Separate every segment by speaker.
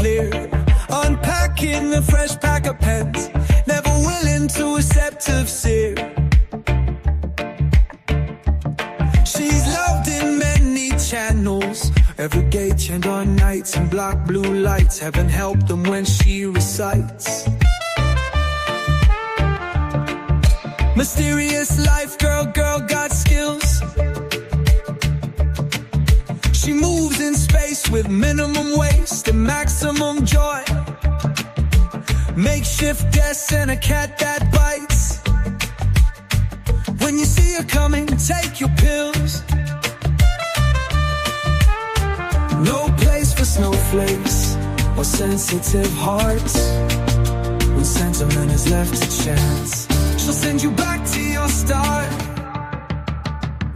Speaker 1: clear. Unpacking a fresh pack of pens, never willing to accept of fear. She's loved in many channels, every gauge and on nights and black blue lights. Heaven help them when she recites. Mysterious life, girl got skills. She moves in space with minimum waste and maximum joy. Makeshift desk and a cat that bites. When you see her coming, take your pills. No place for snowflakes or sensitive hearts. When sentiment is left to chance, she'll send you back to your start.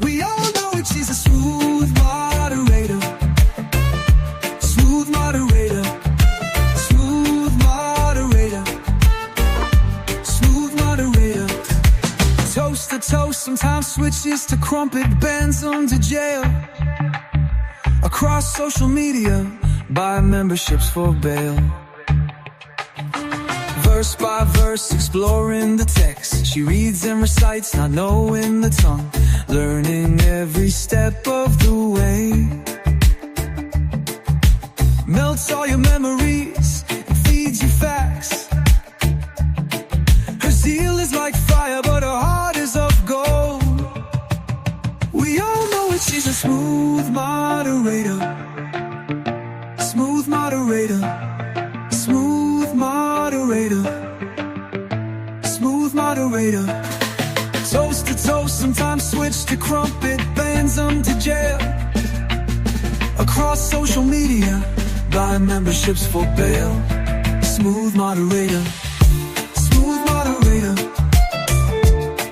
Speaker 1: We all know it, she's a smooth moderator. Smooth moderator. Smooth moderator. Smooth moderator. Toast to toast, sometimes switches to crumpet, bends them to jail. Across social media, buy memberships for bail. Verse by verse, exploring the text. She reads and recites, not knowing the tongue, learning every step of the way. Melts all your memories and feeds you facts. Her zeal is like fire, but her heart is of gold. We all know it, she's a smooth moderator. Smooth moderator. Smooth moderator. Smooth moderator. Toast to toast, sometimes switch to crumpet, bands them to jail. Across social media, buy memberships for bail. Smooth moderator. Smooth moderator.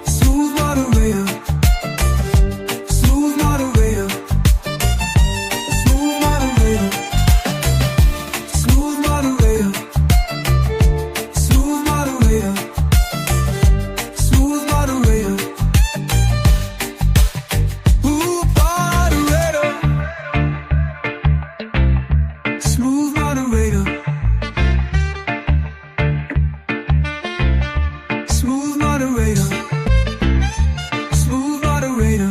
Speaker 1: Smooth moderator. Smooth moderator. Smooth moderator. Smooth moderator. Smooth moderator. Smooth moderator. Ooh, moderator. Smooth moderator. Smooth moderator. Smooth moderator.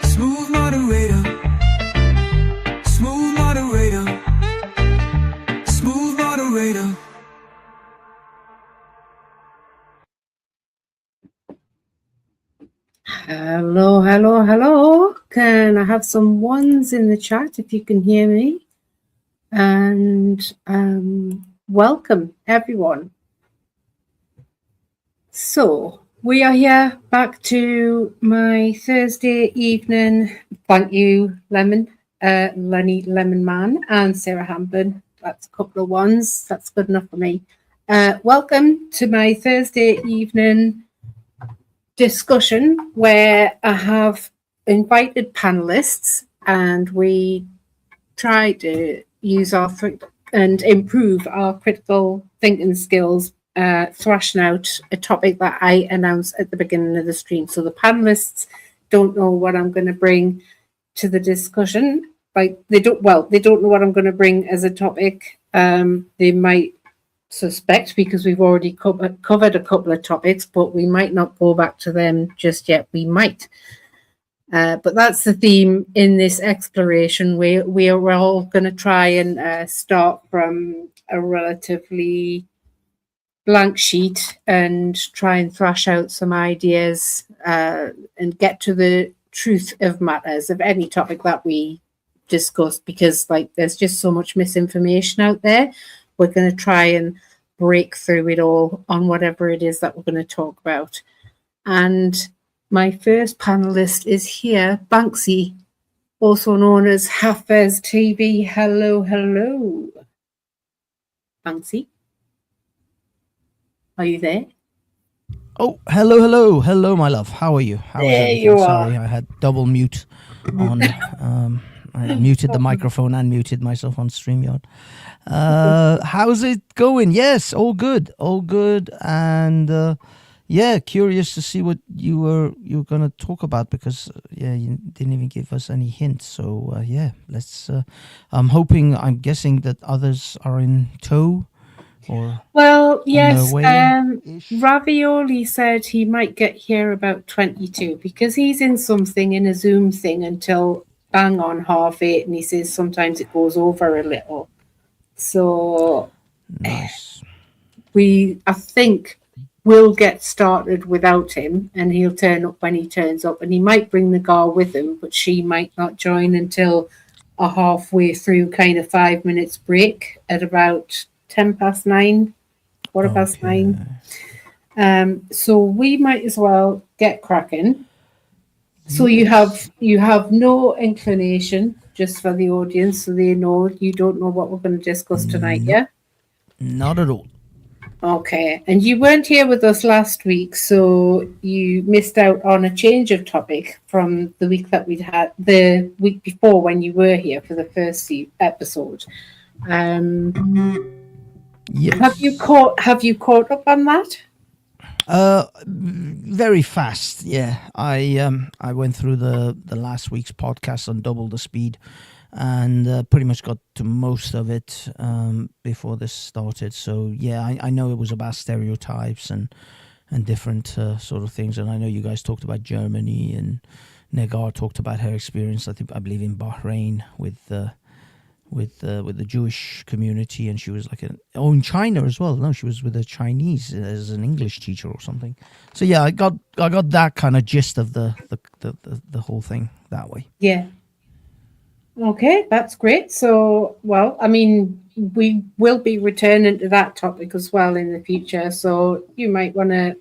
Speaker 1: Smooth moderator. Smooth moderator. Smooth moderator.
Speaker 2: Hello, hello, hello. Can I have some ones in the chat if you can hear me? And welcome, everyone. So we are here back to my Thursday evening. Thank you, Lenny Lemon Man and Sarah Hamblin. That's a couple of ones. That's good enough for me. Welcome to my Thursday evening discussion where I have invited panelists and we try to use and improve our critical thinking skills, thrashing out a topic that I announced at the beginning of the stream. So the panelists don't know what I'm going to bring to the discussion. Like they don't know what I'm going to bring as a topic. They might suspect because we've already covered a couple of topics, but we might not go back to them just yet. We might. But that's the theme in this exploration. We're all going to try and start from a relatively blank sheet and try and thrash out some ideas and get to the truth of matters of any topic that we discuss, because there's just so much misinformation out there. We're going to try and break through it all on whatever it is that we're going to talk about. And my first panelist is here, Banksy, also known as Hafez TV. Hello, hello. Banksy, are you there?
Speaker 3: Oh, hello, my love. How are you?
Speaker 2: There you are.
Speaker 3: Sorry, I had double mute on. I muted the microphone and muted myself on StreamYard. How's it going? Yes, all good. And yeah, curious to see what you were going to talk about, because you didn't even give us any hints. So let's. I'm guessing that others are in tow, or
Speaker 2: Well,
Speaker 3: on their
Speaker 2: yes.
Speaker 3: way.
Speaker 2: Ravioli said he might get here about 22 because he's in something in a Zoom thing until bang on 8:30, and he says sometimes it goes over a little. So
Speaker 3: Nice.
Speaker 2: I think we'll get started without him, and he'll turn up when he turns up, and he might bring the girl with him, but she might not join until a halfway through kind of 5 minutes break at about 9:10, 9:15. So we might as well get cracking. So you have no inclination, just for the audience, so they know you don't know what we're going to discuss tonight, yeah?
Speaker 3: Not at all.
Speaker 2: Okay, and you weren't here with us last week, so you missed out on a change of topic from the week that we'd had the week before when you were here for the first episode.
Speaker 3: Yes.
Speaker 2: Have you caught up on that?
Speaker 3: Very fast. Yeah, I went through the last week's podcast on double the speed, and pretty much got to most of it before this started. So yeah, I know it was about stereotypes and different sort of things, and I know you guys talked about Germany, and Negar talked about her experience. I believe in Bahrain with the Jewish community, and she was like in China as well. No, she was with a Chinese as an English teacher or something. So yeah, I got that kind of gist of the whole thing that way.
Speaker 2: Yeah. Okay, that's great. So, well, I mean, we will be returning to that topic as well in the future. So you might want to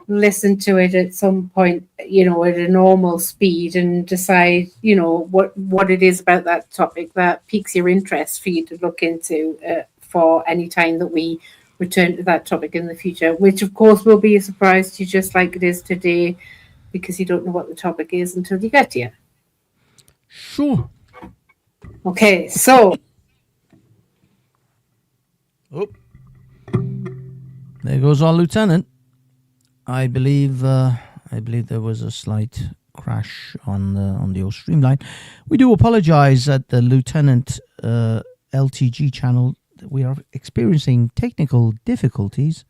Speaker 2: listen to it at some point, at a normal speed, and decide, what it is about that topic that piques your interest for you to look into for any time that we return to that topic in the future, which of course will be a surprise to you, just like it is today, because you don't know what the topic is until you get here.
Speaker 3: Sure.
Speaker 2: Okay, so.
Speaker 3: Oh. There goes our lieutenant. I believe there was a slight crash on the stream line. We do apologize at the Lieutenant LTG channel. We are experiencing technical difficulties,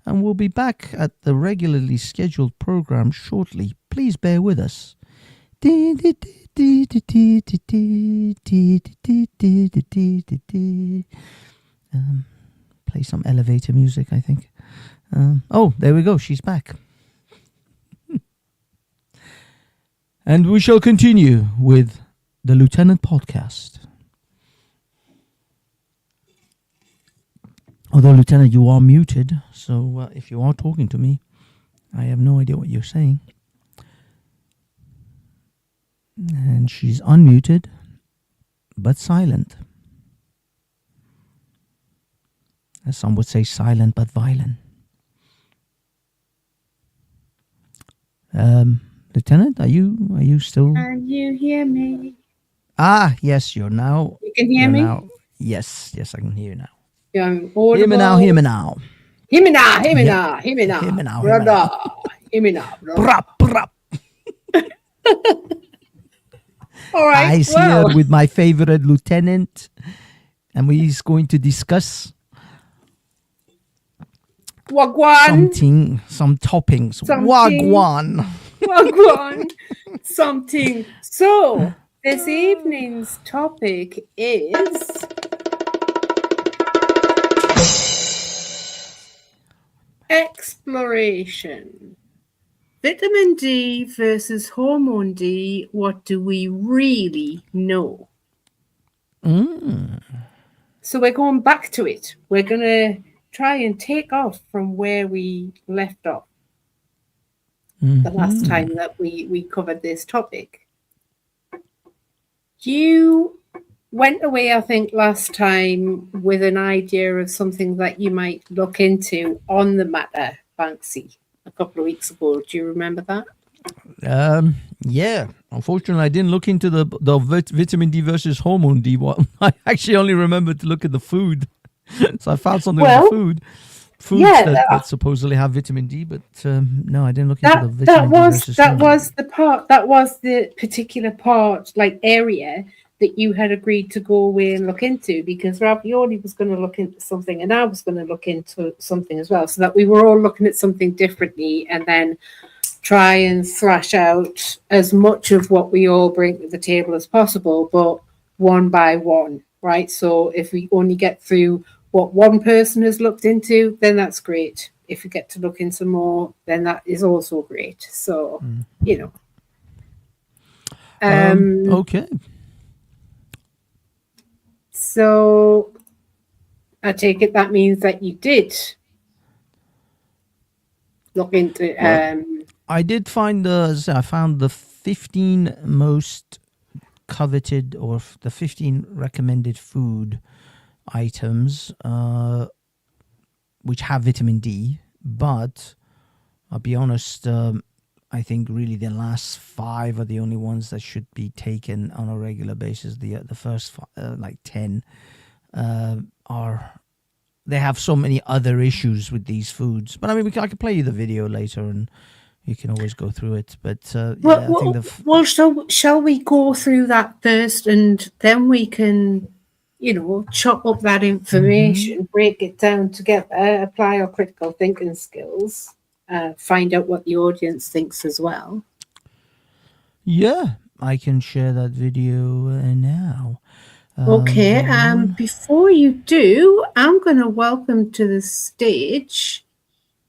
Speaker 3: and we'll be back at the regularly scheduled program shortly. Please bear with us. Play some elevator music, I think. There we go. She's back. And we shall continue with the Lieutenant podcast. Although, Lieutenant, you are muted, so if you are talking to me, I have no idea what you're saying. And she's unmuted, but silent. As some would say, silent but violent. Lieutenant, are you still?
Speaker 2: Can you hear me?
Speaker 3: Ah, yes, you're now.
Speaker 2: You can hear me?
Speaker 3: Now. Yes, I can hear you now.
Speaker 2: I'm
Speaker 3: audible. Hear me now.
Speaker 2: Hear me now.
Speaker 3: Hear me
Speaker 2: now.
Speaker 3: Brother.
Speaker 2: Hear me now.
Speaker 3: Brap, brap.
Speaker 2: All right.
Speaker 3: I'm here with my favorite lieutenant, and we're going to discuss
Speaker 2: Wagwan.
Speaker 3: Some toppings. Wagwan.
Speaker 2: Something. So, this evening's topic is exploration. Vitamin D versus hormone D. What do we really know? So we're going back to it. We're going to try and take off from where we left off the last time that we covered this topic. You went away, I think, last time with an idea of something that you might look into on the matter, Banksy, a couple of weeks ago. Do you remember that?
Speaker 3: Yeah. Unfortunately, I didn't look into the vitamin D versus hormone D one. I actually only remembered to look at the food. So I found something with the food. foods that supposedly have vitamin D, but no, I didn't look into the vitamin
Speaker 2: that
Speaker 3: D
Speaker 2: was
Speaker 3: versus
Speaker 2: that
Speaker 3: food.
Speaker 2: was the part that was the particular part, like area that you had agreed to go away and look into, because Ravioli was going to look into something and I was going to look into something as well, so that we were all looking at something differently and then try and thrash out as much of what we all bring to the table as possible, but one by one, right? So if we only get through what one person has looked into, then that's great. If we get to look into more, then that is also great. So, you know.
Speaker 3: Okay.
Speaker 2: So I take it that means that you did look into.
Speaker 3: I did find I found the 15 most coveted, or the 15 recommended food items which have vitamin D, but I'll be honest, I think really the last 5 are the only ones that should be taken on a regular basis. The first 10 are, they have so many other issues with these foods. But I mean, I can play you the video later and you can always go through it. But I think
Speaker 2: shall we go through that first, and then we can, chop up that information, break it down together, apply our critical thinking skills, find out what the audience thinks as well.
Speaker 3: Yeah, I can share that video now.
Speaker 2: Okay, before you do, I'm going to welcome to the stage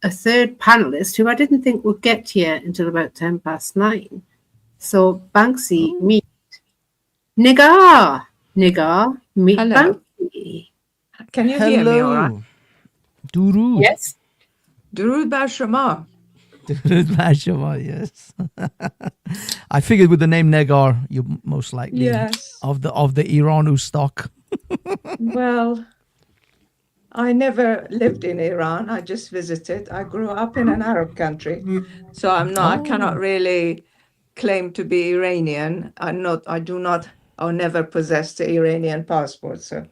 Speaker 2: a third panelist who I didn't think would get here until about 9:10. So, Banksy, meet Nigar. Nigar, meet
Speaker 4: Hello.
Speaker 2: Banksy.
Speaker 4: Can you hear me all right?
Speaker 3: Durud.
Speaker 2: Yes.
Speaker 4: Durud bar shama.
Speaker 3: Durud bar shama, yes. I figured with the name Negar, you most likely of the Iranu stock.
Speaker 4: Well, I never lived in Iran. I just visited. I grew up in an Arab country, so I cannot really claim to be Iranian. I do not, or never possessed the Iranian passport. So.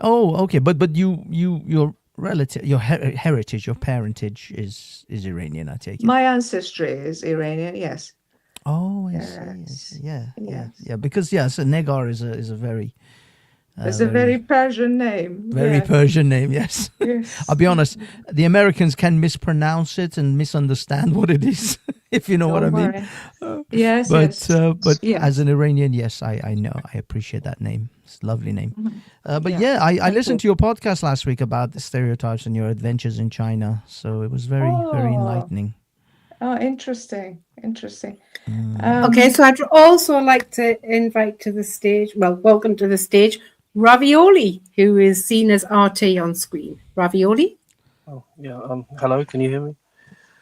Speaker 3: Oh, okay, but your relative, your heritage, your parentage is Iranian, I take it.
Speaker 4: My ancestry is Iranian, yes.
Speaker 3: Oh, I see. Yeah. Because so Negar is a very.
Speaker 4: It's a very Persian name.
Speaker 3: Very Persian name, yes. I'll be honest, the Americans can mispronounce it and misunderstand what it is, if you know what I mean.
Speaker 4: Yes,
Speaker 3: but as an Iranian, yes, I know. I appreciate that name. It's a lovely name. I listened to your podcast last week about the stereotypes and your adventures in China. So it was very enlightening.
Speaker 4: Oh, interesting.
Speaker 2: Okay, so I'd also like to invite to the stage, welcome to the stage, Ravioli, who is seen as RT on screen. Ravioli?
Speaker 5: Oh, yeah. Hello, can you hear me?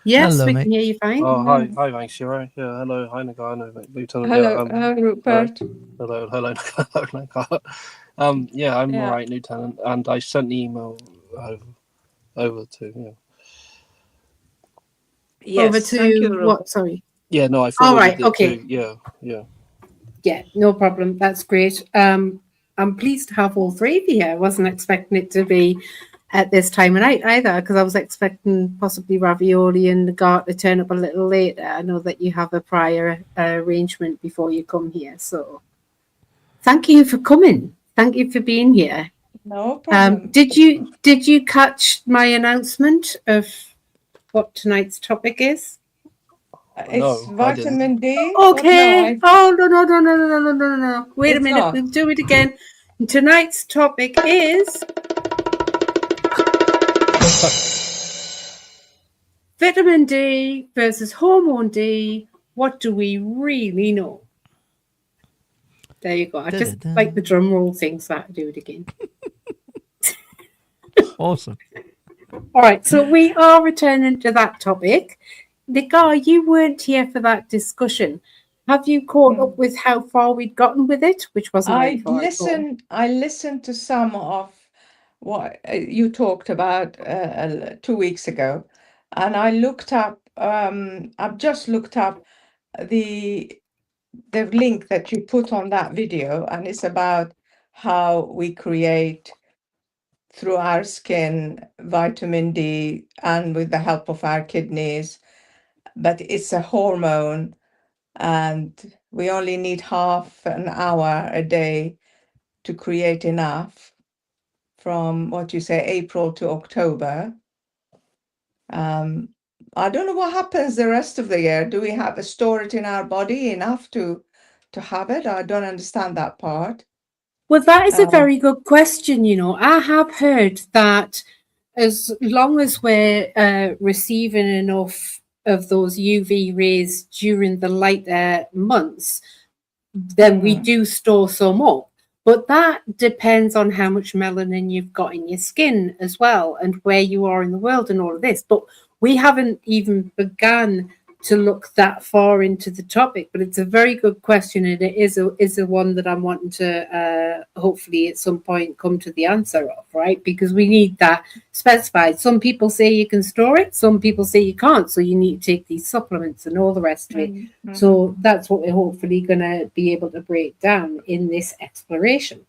Speaker 2: Yes,
Speaker 3: hello,
Speaker 2: we
Speaker 3: mate.
Speaker 2: can hear you fine.
Speaker 5: Oh, hi, thanks. You're right. Yeah, hello, hi, Nagano, Lieutenant.
Speaker 4: Hello, Rupert.
Speaker 5: Hello, Nagano. I'm all right, Lieutenant, and I sent the email over to
Speaker 4: Yes,
Speaker 2: over to what? Sorry.
Speaker 5: Yeah, no, I forwarded it
Speaker 2: okay.
Speaker 5: to,
Speaker 2: Yeah, no problem. That's great. I'm pleased to have all three of you here. I wasn't expecting it to be at this time of night either, because I was expecting possibly Ravioli and Nagar to turn up a little later. I know that you have a prior arrangement before you come here. So thank you for coming. Thank you for being here.
Speaker 4: No problem.
Speaker 2: Did you catch my announcement of what tonight's topic is?
Speaker 4: It's vitamin D.
Speaker 2: Okay. No. Wait a minute. We'll do it again. Tonight's topic is vitamin D versus hormone D. What do we really know? There you go. I just like the drum roll thing, so I have to do it again.
Speaker 3: Awesome.
Speaker 2: All right. So we are returning to that topic. Nigar, you weren't here for that discussion. Have you caught up with how far we'd gotten with it? Which wasn't very far.
Speaker 4: I listened to some of what you talked about 2 weeks ago, and I looked up. I've just looked up the link that you put on that video, and it's about how we create through our skin, vitamin D, and with the help of our kidneys. But it's a hormone, and we only need half an hour a day to create enough from what you say, April to October. I don't know what happens the rest of the year. Do we have to store it in our body enough to have it? I don't understand that part.
Speaker 2: Well, that is a very good question. You know, I have heard that as long as we're receiving enough of those UV rays during the lighter months, then we do store some up. But that depends on how much melanin you've got in your skin as well, and where you are in the world and all of this. But we haven't even begun to look that far into the topic, but it's a very good question, and it is a one that I'm wanting to hopefully at some point come to the answer of, right? Because we need that specified. Some people say you can store it, some people say you can't, so you need to take these supplements and all the rest of it. So that's what we're hopefully going to be able to break down in this exploration.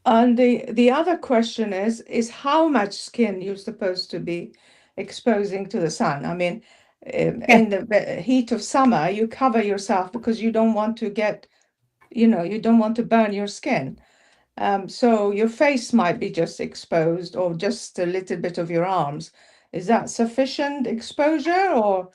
Speaker 4: And the other question is how much skin you're supposed to be exposing to the sun. I mean, in the heat of summer, you cover yourself because you don't want to get, you don't want to burn your skin. So your face might be just exposed, or just a little bit of your arms. Is that sufficient exposure, or?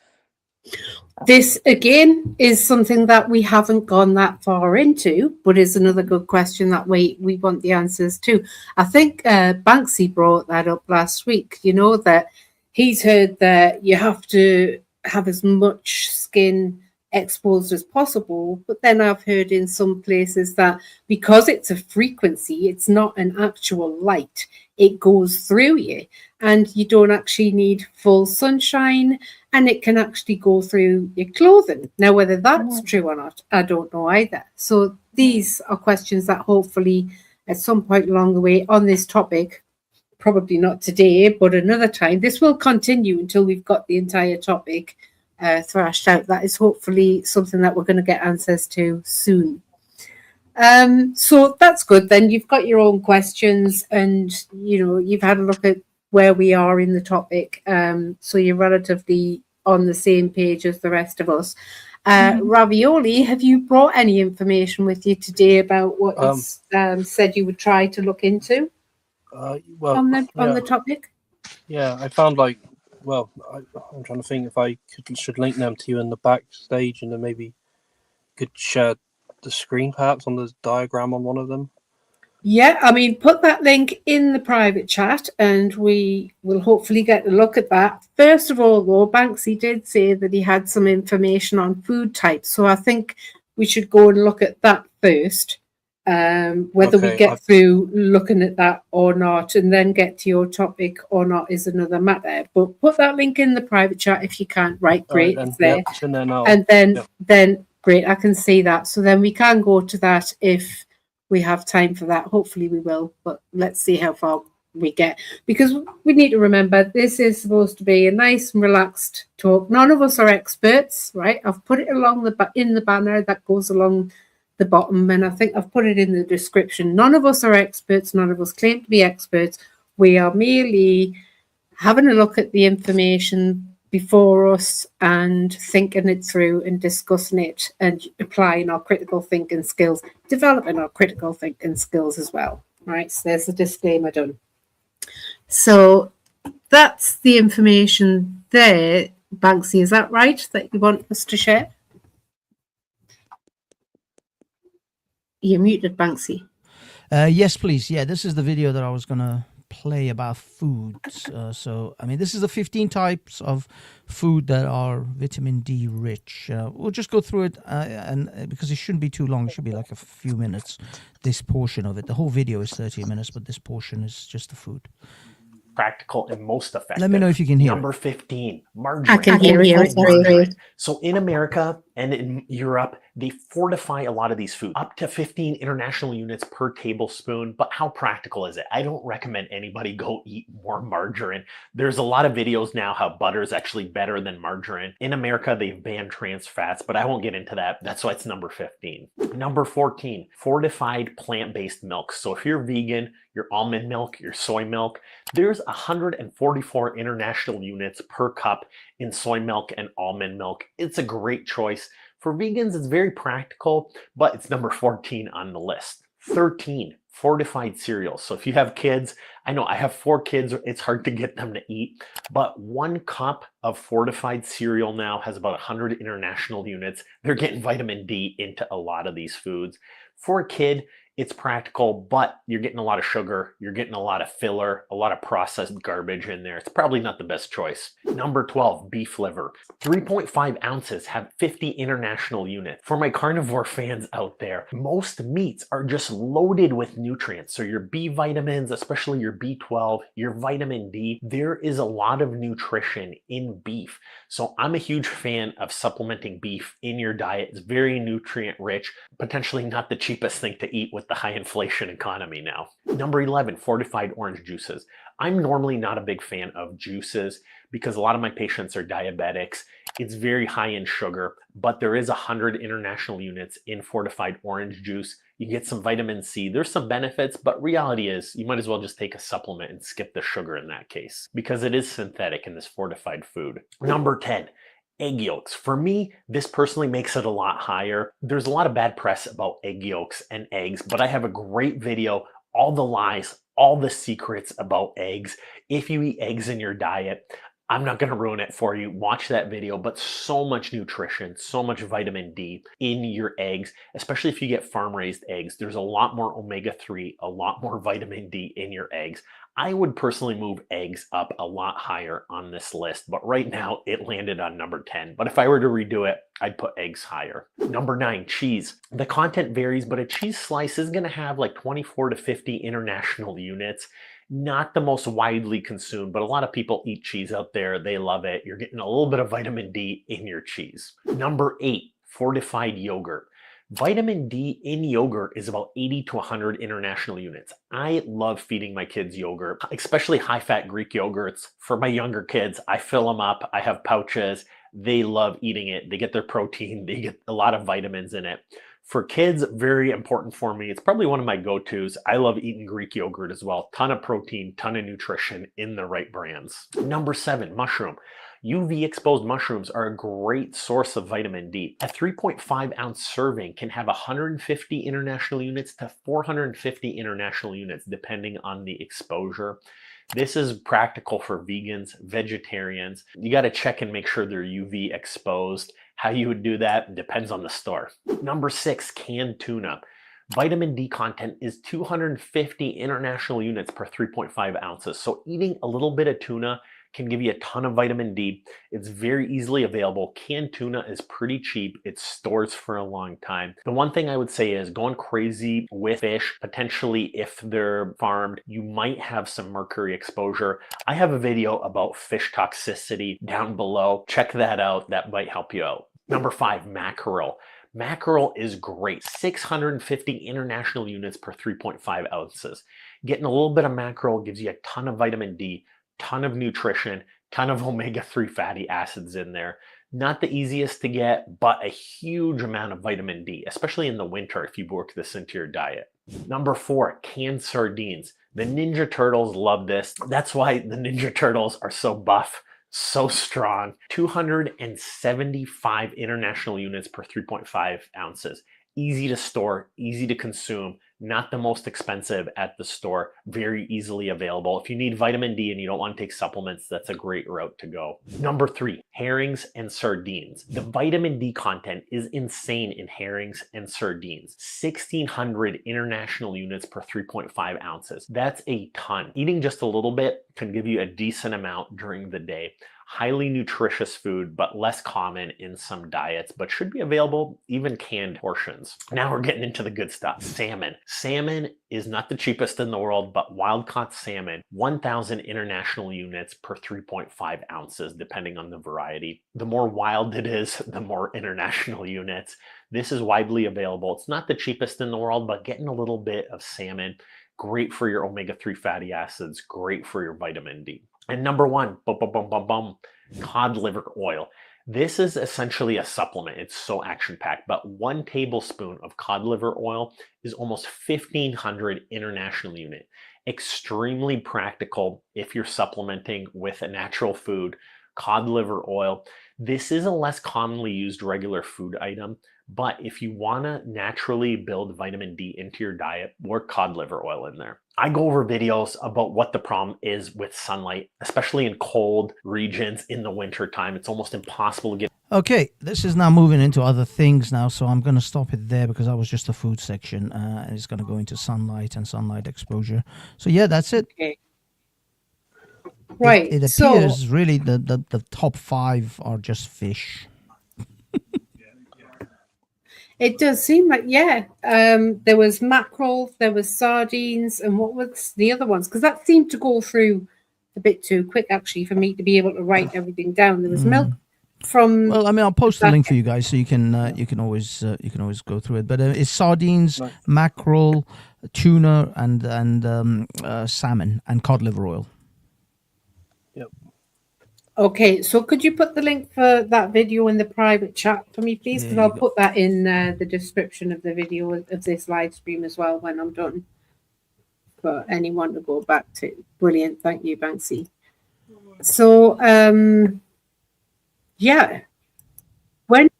Speaker 2: This again is something that we haven't gone that far into, but is another good question that we want the answers to. I think Banksy brought that up last week, that he's heard that you have to have as much skin exposed as possible, but then I've heard in some places that because it's a frequency, it's not an actual light, it goes through you and you don't actually need full sunshine, and it can actually go through your clothing. Now, whether that's true or not, I don't know either. So these are questions that hopefully at some point along the way on this topic, probably not today, but another time, this will continue until we've got the entire topic thrashed out. That is hopefully something that we're going to get answers to soon. So that's good. Then you've got your own questions, and you've had a look at where we are in the topic. So you're relatively on the same page as the rest of us. Ravioli, have you brought any information with you today about what you said you would try to look into on the topic?
Speaker 5: Yeah, I found I'm trying to think if I should link them to you in the backstage, and then maybe could share the screen perhaps on the diagram on one of them.
Speaker 2: Yeah, I mean, put that link in the private chat and we will hopefully get a look at that. First of all, though, Banksy did say that he had some information on food types. So I think we should go and look at that first, whether we get through looking at that or not, and then get to your topic or not is another matter. But put that link in the private chat if you can't. Right, great, it's there.
Speaker 5: Yep, it's in there now.
Speaker 2: And then great, I can see that. So then we can go to that if we have time for that. Hopefully we will, but let's see how far we get, because we need to remember this is supposed to be a nice and relaxed talk. None of us are experts, right? I've put it along in the banner that goes along the bottom, and I think I've put it in the description. None of us are experts. None of us claim to be experts. We are merely having a look at the information before us and thinking it through and discussing it and applying our critical thinking skills, developing our critical thinking skills as well, right? So there's a disclaimer done. So that's the information there. Banksy, is that right, that you want us to share? You're muted, Banksy.
Speaker 3: Yes, please. Yeah, this is the video that I was going to play about foods. So, I mean, this is the 15 types of food that are vitamin D rich. We'll just go through it, and because it shouldn't be too long, it should be like a few minutes, this portion of it. The whole video is 30 minutes, but this portion is just the food.
Speaker 6: Practical and most effective.
Speaker 3: Let me know if you can hear
Speaker 6: Number
Speaker 3: it.
Speaker 6: 15, margarine.
Speaker 2: I can hear it.
Speaker 6: So in America,
Speaker 7: And in Europe, they fortify a lot of these foods, up to 15 international units per tablespoon. But how practical is it? I don't recommend anybody go eat more margarine. There's a lot of videos now how butter is actually better than margarine. In America, they've banned trans fats, but I won't get into that. That's why it's number 15. Number 14, fortified plant-based milks. So if you're vegan, your almond milk, your soy milk, there's 144 international units per cup in soy milk and almond milk. It's a great choice. For vegans, it's very practical, but it's number 14 on the list. 13, fortified cereals. So if you have kids, I know I have 4 kids, it's hard to get them to eat, but 1 cup of fortified cereal now has about 100 international units. They're getting vitamin D into a lot of these foods. For a kid, it's practical, but you're getting a lot of sugar, you're getting a lot of filler, a lot of processed garbage in there. It's probably not the best choice. Number 12, beef liver. 3.5 ounces have 50 international units. For my carnivore fans out there, most meats are just loaded with nutrients. So your B vitamins, especially your B12, your vitamin D, there is a lot of nutrition in beef. So I'm a huge fan of supplementing beef in your diet. It's very nutrient rich, potentially not the cheapest thing to eat with the high inflation economy now. Number 11, fortified orange juices. I'm normally not a big fan of juices because a lot of my patients are diabetics. It's very high in sugar, but there is 100 international units in fortified orange juice. You get some vitamin C. There's some benefits, but reality is you might as well just take a supplement and skip the sugar in that case because it is synthetic in this fortified food. Number 10, egg yolks. For me, this personally makes it a lot higher. There's a lot of bad press about egg yolks and eggs, but I have a great video, all the lies, all the secrets about eggs. If you eat eggs in your diet, I'm not going to ruin it for you. Watch that video, but so much nutrition, so much vitamin D in your eggs, especially if you get farm-raised eggs. There's a lot more omega-3, a lot more vitamin D in your eggs. I would personally move eggs up a lot higher on this list, but right now it landed on number 10. But if I were to redo it, I'd put eggs higher. Number 9, cheese. The content varies, but a cheese slice is going to have like 24 to 50 international units. Not the most widely consumed, but a lot of people eat cheese out there. They love it. You're getting a little bit of vitamin D in your cheese. Number 8, fortified yogurt. Vitamin D in yogurt is about 80 to 100 international units. I love feeding my kids yogurt, especially high-fat Greek yogurts. For my younger kids, I fill them up. I have pouches. They love eating it. They get their protein. They get a lot of vitamins in it. For kids, very important for me. It's probably one of my go-tos. I love eating Greek yogurt as well. Ton of protein, ton of nutrition in the right brands. Number 7, mushroom. UV exposed mushrooms are a great source of vitamin D. A 3.5 ounce serving can have 150 international units to 450 international units, depending on the exposure. This is practical for vegans, vegetarians. You got to check and make sure they're UV exposed. How you would do that depends on the store. Number 6, canned tuna. Vitamin D content is 250 international units per 3.5 ounces. So eating a little bit of tuna can give you a ton of vitamin D. It's very easily available. Canned tuna is pretty cheap. It stores for a long time. The one thing I would say is going crazy with fish, potentially if they're farmed, you might have some mercury exposure. I have a video about fish toxicity down below. Check that out. That might help you out. Number 5, mackerel. Mackerel is great. 650 international units per 3.5 ounces. Getting a little bit of mackerel gives you a ton of vitamin D, ton of nutrition, ton of omega-3 fatty acids in there. Not the easiest to get, but a huge amount of vitamin D, especially in the winter if you work this into your diet. Number 4, canned sardines. The Ninja Turtles love this. That's why the Ninja Turtles are so buff, so strong. 275 international units per 3.5 ounces. Easy to store, easy to consume, not the most expensive at the store, very easily available. If you need vitamin D and you don't want to take supplements, that's a great route to go. Number 3, herrings and sardines. The vitamin D content is insane in herrings and sardines. 1,600 international units per 3.5 ounces. That's a ton. Eating just a little bit can give you a decent amount during the day. Highly nutritious food, but less common in some diets, but should be available even canned portions. Now we're getting into the good stuff. Salmon. Salmon is not the cheapest in the world, but wild-caught salmon, 1,000 international units per 3.5 ounces, depending on the variety. The more wild it is, the more international units. This is widely available. It's not the cheapest in the world, but getting a little bit of salmon, great for your omega-3 fatty acids, great for your vitamin D. And number one, cod liver oil. This is essentially a supplement. It's so action-packed, but 1 tablespoon of cod liver oil is almost 1,500 international unit. Extremely practical if you're supplementing with a natural food, cod liver oil. This is a less commonly used regular food item, but if you want to naturally build vitamin D into your diet, work cod liver oil in there. I go over videos about what the problem is with sunlight, especially in cold regions in the winter time. It's almost impossible to get.
Speaker 3: Okay, this is now moving into other things now, so I'm going to stop it there because that was just the food section, and it's going to go into sunlight and sunlight exposure. So yeah, that's it.
Speaker 2: Okay. Right.
Speaker 3: It appears really the top 5 are just fish.
Speaker 2: It does seem like, yeah. There was mackerel, there was sardines, and what was the other ones? Because that seemed to go through a bit too quick, actually, for me to be able to write everything down. There was milk from.
Speaker 3: Well, I mean, I'll post the link for you guys so you can always go through it. But it's sardines, mackerel, tuna, and salmon and cod liver oil.
Speaker 2: Okay, so could you put the link for that video in the private chat for me, please? Because I'll put that in the description of the video of this live stream as well when I'm done, for anyone to go back to. Brilliant. Thank you, Banksy. So, yeah. What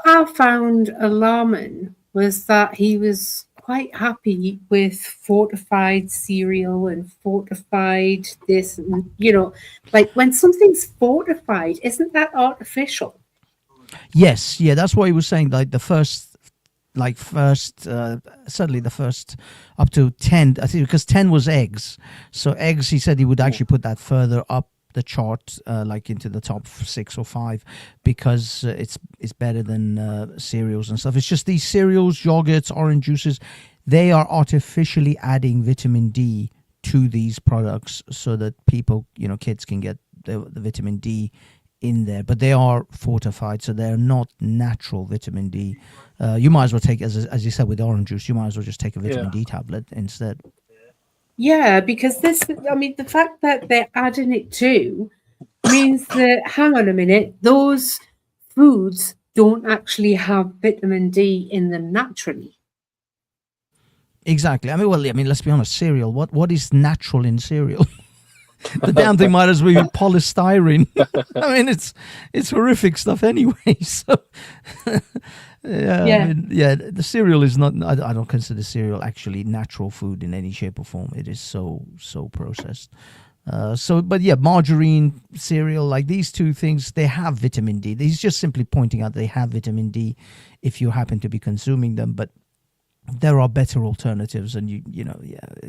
Speaker 2: I found alarming was that he was quite happy with fortified cereal and fortified this, and, like when something's fortified, isn't that artificial?
Speaker 3: Yes, yeah, that's what he was saying. Like certainly the first up to 10, I think, because 10 was eggs. So eggs, he said he would actually put that further up the chart, like into the top 6 or 5, because it's better than cereals and stuff. It's just these cereals, yogurts, orange juices, they are artificially adding vitamin D to these products so that people, kids can get the vitamin D in there, but they are fortified, so they're not natural vitamin D. You might as well take, as you said with orange juice, you might as well just take a vitamin D tablet instead.
Speaker 2: Yeah, because the fact that they're adding it to means that, hang on a minute, those foods don't actually have vitamin D in them naturally.
Speaker 3: Exactly. Let's be honest, cereal, what is natural in cereal? The damn thing might as well be polystyrene. It's horrific stuff anyway. So, the cereal is not. I don't consider cereal actually natural food in any shape or form. It is so processed. Margarine, cereal, like these two things, they have vitamin D. He's just simply pointing out they have vitamin D if you happen to be consuming them, but there are better alternatives, and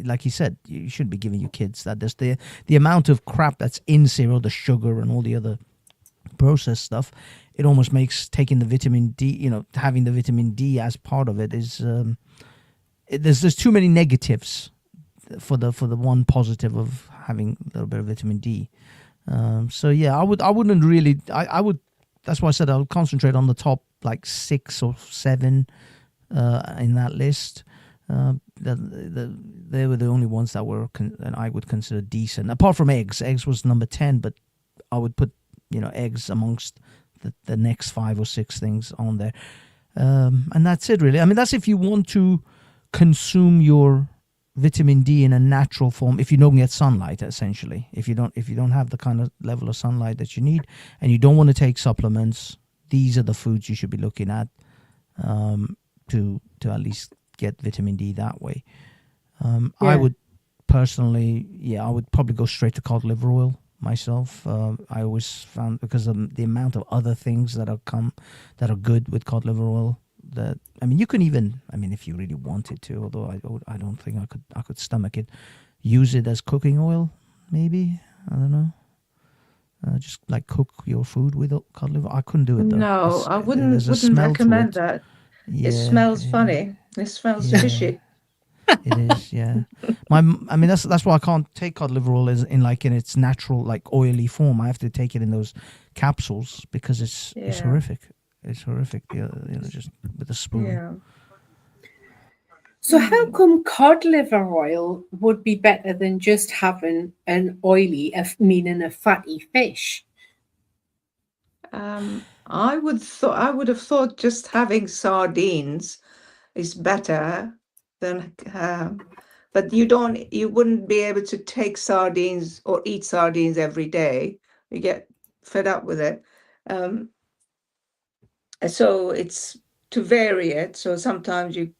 Speaker 3: like you said, you shouldn't be giving your kids that. There's the amount of crap that's in cereal, the sugar and all the other processed stuff. It almost makes taking the vitamin D, having the vitamin D as part of it is there's too many negatives for the one positive of having a little bit of vitamin D. I wouldn't really. I would. That's why I said I would concentrate on the top like 6 or 7. In that list, they were the only ones that were and I would consider decent. Apart from eggs, was number 10, but I would put eggs amongst the next 5 or 6 things on there, and that's it really. That's if you want to consume your vitamin D in a natural form. If you don't get sunlight, essentially, if you don't have the kind of level of sunlight that you need, and you don't want to take supplements, these are the foods you should be looking at. To at least get vitamin D that way. I would personally, I would probably go straight to cod liver oil myself. I always found, because of the amount of other things that are good with cod liver oil, that you can even, if you really wanted to, although I don't think I could stomach it, use it as cooking oil, maybe. I don't know. Just like cook your food with cod liver. I couldn't do it though.
Speaker 4: No, I
Speaker 3: There's a
Speaker 4: wouldn't
Speaker 3: smell to
Speaker 4: recommend
Speaker 3: it.
Speaker 4: that.
Speaker 3: Yeah,
Speaker 4: It smells funny. It smells
Speaker 3: Yeah.
Speaker 4: fishy.
Speaker 3: it is. Yeah, I mean that's why I can't take cod liver oil in its natural like oily form. I have to take it in those capsules because it's
Speaker 4: Yeah.
Speaker 3: horrific. It's horrific. Just with a spoon.
Speaker 4: Yeah.
Speaker 2: So how come cod liver oil would be better than just having an oily, meaning a fatty fish?
Speaker 4: I would have thought just having sardines is better than, but you wouldn't be able to take sardines or eat sardines every day. You get fed up with it. So it's to vary it. So sometimes you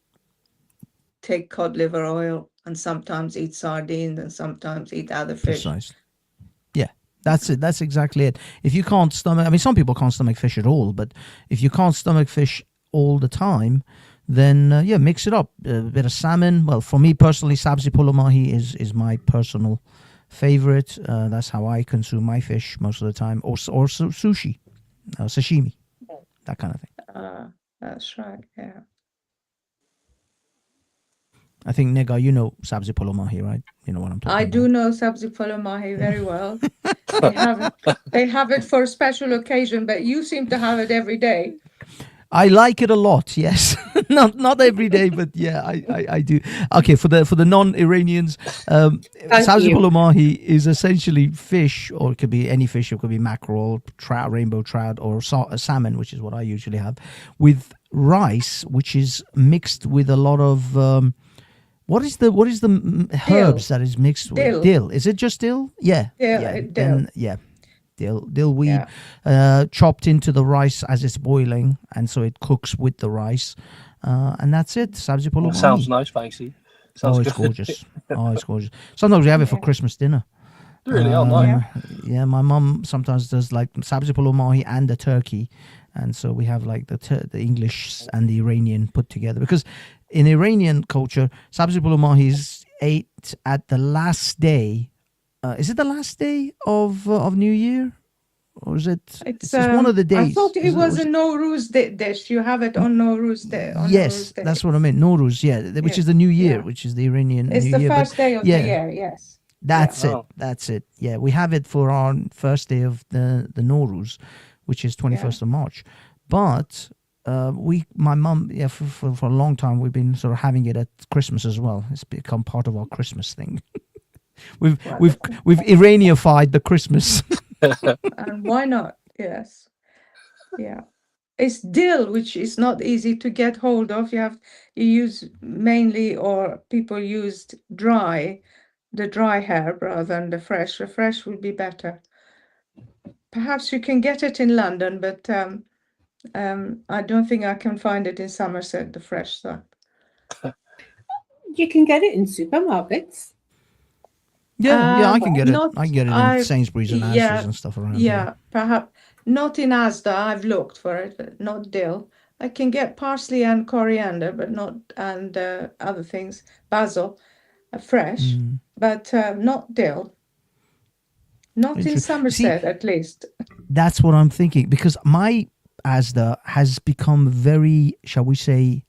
Speaker 4: take cod liver oil and sometimes eat sardines and sometimes eat other fish.
Speaker 3: Precisely. Yeah, that's it. That's exactly it. If you can't stomach, I mean, some people can't stomach fish at all, but if you can't stomach fish all the time, then mix it up. A bit of salmon. Well, for me personally, sabzi polo mahi is my personal favorite. That's how I consume my fish most of the time, or sushi, sashimi, that kind of thing.
Speaker 4: That's right. Yeah.
Speaker 3: I think, Nega, you know sabzi polo mahi, right? You know what I'm talking about.
Speaker 4: I do know sabzi polo mahi very well. They have it for a special occasion, but you seem to have it every day.
Speaker 3: I like it a lot. Yes, not every day, but yeah, I do. Okay, for the non-Iranians, sabzi polo mahi is essentially fish, or it could be any fish. It could be mackerel, trout, rainbow trout, or salmon, which is what I usually have, with rice, which is mixed with a lot of what is the herbs that is mixed with? Dill. Is it just dill? Yeah. Dill weed chopped into the rice as it's boiling, and so it cooks with the rice, and that's it. Sabzi polo mahi.
Speaker 5: Sounds nice, Banksy.
Speaker 3: It's gorgeous. It's gorgeous. Sometimes we have it for Christmas dinner.
Speaker 5: Really? Nice.
Speaker 3: Yeah, my mum sometimes does like sabzi polo mahi and a turkey, and so we have like the English and the Iranian put together, because in Iranian culture, sabzi polo mahi is ate at the last day. Is it the last day of New Year, or is it? It's one of the days.
Speaker 4: I thought it was a Nowruz dish. You have it on Nowruz Day.
Speaker 3: Yes, that's what I meant. Nowruz, which is the New Year, which is the Iranian
Speaker 4: it's
Speaker 3: New
Speaker 4: the
Speaker 3: Year.
Speaker 4: First day of the year. Yes.
Speaker 3: That's it. That's it. Yeah, we have it for our first day of the Nowruz, which is 21st of March. But my mum, for a long time, we've been sort of having it at Christmas as well. It's become part of our Christmas thing. We've Iranianified the Christmas.
Speaker 4: And why not? Yes. Yeah. It's dill, which is not easy to get hold of. You use mainly, or people used the dry herb rather than the fresh. The fresh would be better. Perhaps you can get it in London, but I don't think I can find it in Somerset, the fresh stuff.
Speaker 2: You can get it in supermarkets.
Speaker 3: Yeah, I can get it. I can get it in Sainsbury's and Asda's and stuff around here.
Speaker 4: Yeah, perhaps not in Asda. I've looked for it, but not dill. I can get parsley and coriander, but not other things, basil, fresh, but not dill. Not in Somerset, at least.
Speaker 3: That's what I'm thinking, because my Asda has become very, shall we say,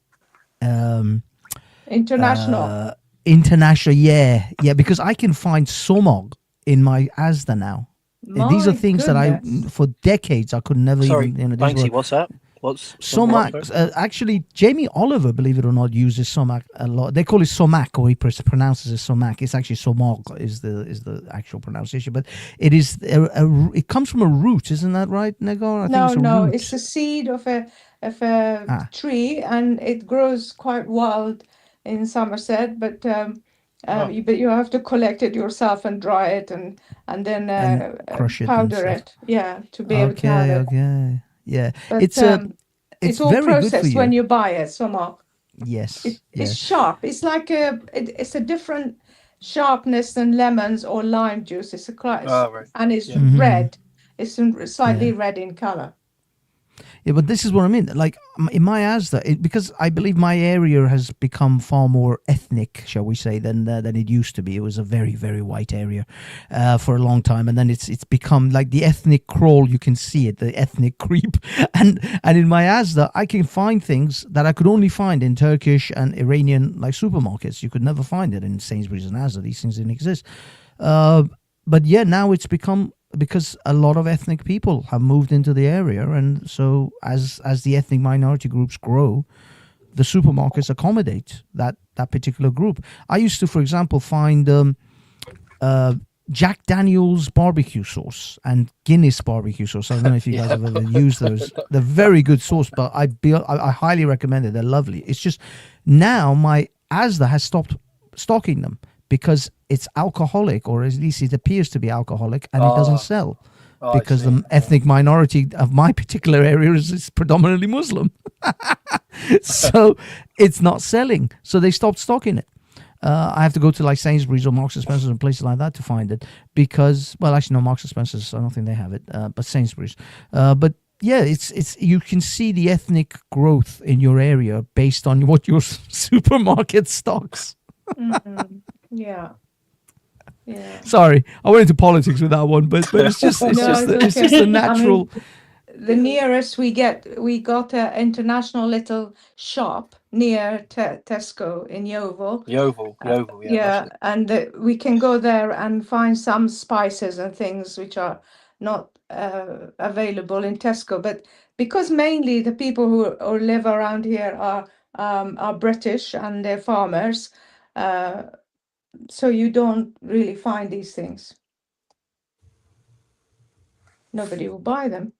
Speaker 4: international.
Speaker 3: International, yeah, because I can find somog in my Asda now. These are things that for decades I could never even.
Speaker 5: Banksy, what's that? What's
Speaker 3: Somac? Actually, Jamie Oliver, believe it or not, uses Somac a lot. They call it Somac, or he pronounces it Somac. It's actually Somog is the actual pronunciation, but it is it comes from a root, isn't that right, Negar?
Speaker 4: No, it's a seed of a tree, and it grows quite wild in Somerset, but you have to collect it yourself and dry it and then
Speaker 3: crush it,
Speaker 4: powder it, to be able to have it.
Speaker 3: Okay. Yeah,
Speaker 4: but
Speaker 3: it's
Speaker 4: all
Speaker 3: very
Speaker 4: processed
Speaker 3: good for
Speaker 4: when you buy it.
Speaker 3: Yes,
Speaker 4: it's sharp. It's like it's a different sharpness than lemons or lime juice. It's a class, and it's red. It's slightly red in color.
Speaker 3: Yeah, but this is what I mean. Like in my Asda, because I believe my area has become far more ethnic, shall we say, than it used to be. It was a very, very white area for a long time, and then it's become like the ethnic crawl. You can see it, the ethnic creep, and in my Asda, I can find things that I could only find in Turkish and Iranian like supermarkets. You could never find it in Sainsbury's and Asda. These things didn't exist. But yeah, now it's become, because a lot of ethnic people have moved into the area, and so as the ethnic minority groups grow, the supermarkets accommodate that particular group. I used to, for example, find Jack Daniel's barbecue sauce and Guinness barbecue sauce. I don't know if you guys have ever used those. They're very good sauce, but I highly recommend it. They're lovely. It's just now my Asda has stopped stocking them, because it's alcoholic, or at least it appears to be alcoholic, and it doesn't sell because the ethnic minority of my particular area is predominantly Muslim. So it's not selling. So they stopped stocking it. I have to go to like Sainsbury's or Marks and Spencer's and places like that to find it, because, well, actually no, Marks and Spencer's, I don't think they have it, but Sainsbury's. But yeah, it's you can see the ethnic growth in your area based on what your supermarket stocks.
Speaker 4: Mm-hmm. Yeah.
Speaker 3: Sorry, I went into politics with that one, but it's just it's just a natural.
Speaker 4: I mean, the nearest we got an international little shop near Tesco in Yeovil.
Speaker 5: Yeovil,
Speaker 4: Yeah, and we can go there and find some spices and things which are not available in Tesco. But because mainly the people who live around here are British and they're farmers. So you don't really find these things. Nobody will buy them.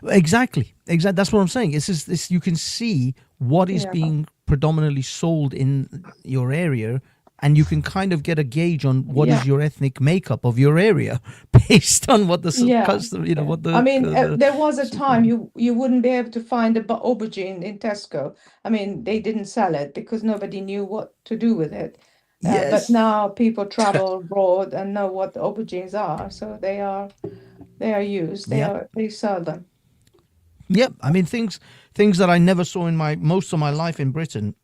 Speaker 3: Exactly. That's what I'm saying. This you can see what is being predominantly sold in your area, and you can kind of get a gauge on what is your ethnic makeup of your area based on what the custom, what the.
Speaker 4: I mean, there was a time you wouldn't be able to find a aubergine in Tesco. I mean, they didn't sell it because nobody knew what to do with it.
Speaker 3: Yes.
Speaker 4: But now people travel abroad and know what the aubergines are, so they are used. They sell them.
Speaker 3: Yep, I mean things that I never saw in most of my life in Britain: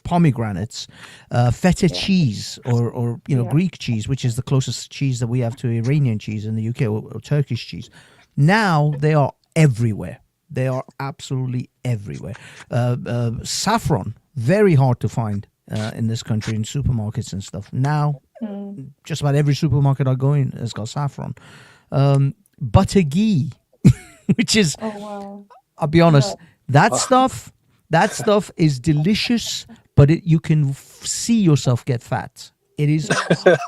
Speaker 3: pomegranates, feta cheese, or Greek cheese, which is the closest cheese that we have to Iranian cheese in the UK, or Turkish cheese. Now they are everywhere. They are absolutely everywhere. Saffron, very hard to find in this country in supermarkets and stuff. Now, just about every supermarket I go in has got saffron. Butter ghee, which is, I'll be honest, that stuff is delicious, but you can see yourself get fat. It is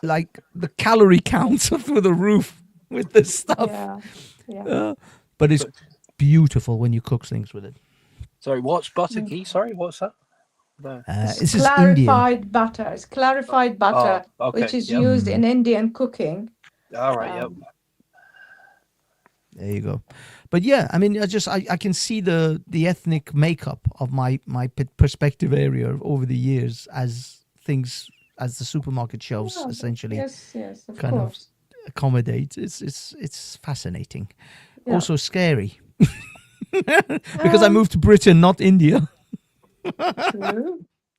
Speaker 3: like the calorie counts are through the roof with this stuff. But it's beautiful when you cook things with it.
Speaker 5: Sorry, what's butter ghee? Sorry, what's that?
Speaker 3: This is
Speaker 4: clarified
Speaker 3: Indian.
Speaker 4: butter. It's clarified butter, which is used in Indian cooking.
Speaker 5: All right, yep.
Speaker 3: There you go. But yeah, I mean, I can see the ethnic makeup of my perspective area over the years as the supermarket shelves essentially kind of accommodate. It's fascinating, also scary, because I moved to Britain, not India.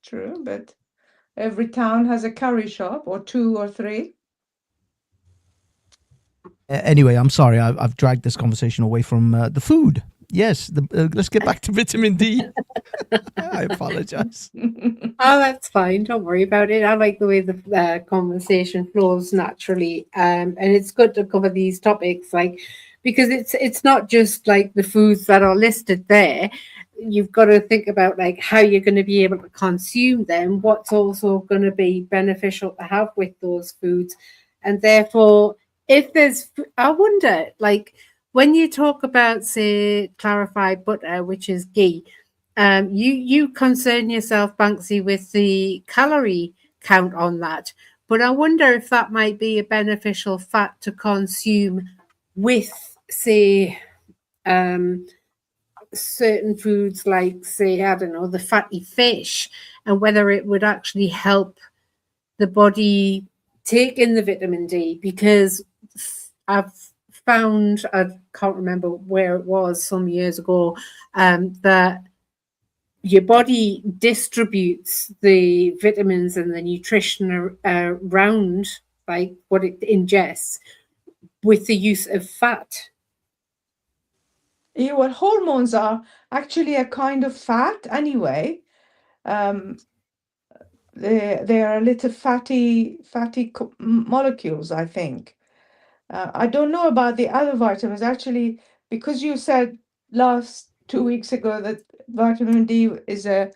Speaker 4: True, but every town has a curry shop, or 2 or 3.
Speaker 3: Anyway, I'm sorry, I've dragged this conversation away from the food. Yes, let's get back to vitamin D. I apologize.
Speaker 2: Oh, that's fine. Don't worry about it. I like the way the conversation flows naturally, and it's good to cover these topics, because it's not just like the foods that are listed there. You've got to think about how you're going to be able to consume them, what's also going to be beneficial to have with those foods, and therefore, if there's, I wonder, when you talk about, say, clarified butter, which is ghee, you concern yourself, Banksy, with the calorie count on that. But I wonder if that might be a beneficial fat to consume with, say, certain foods like, say, I don't know, the fatty fish, and whether it would actually help the body take in the vitamin D, because I've found, I can't remember where it was some years ago, that your body distributes the vitamins and the nutrition around like what it ingests with the use of fat.
Speaker 4: Yeah, well, hormones are actually a kind of fat anyway. They are little fatty molecules, I think. I don't know about the other vitamins. Actually, because you said last 2 weeks ago that vitamin D is a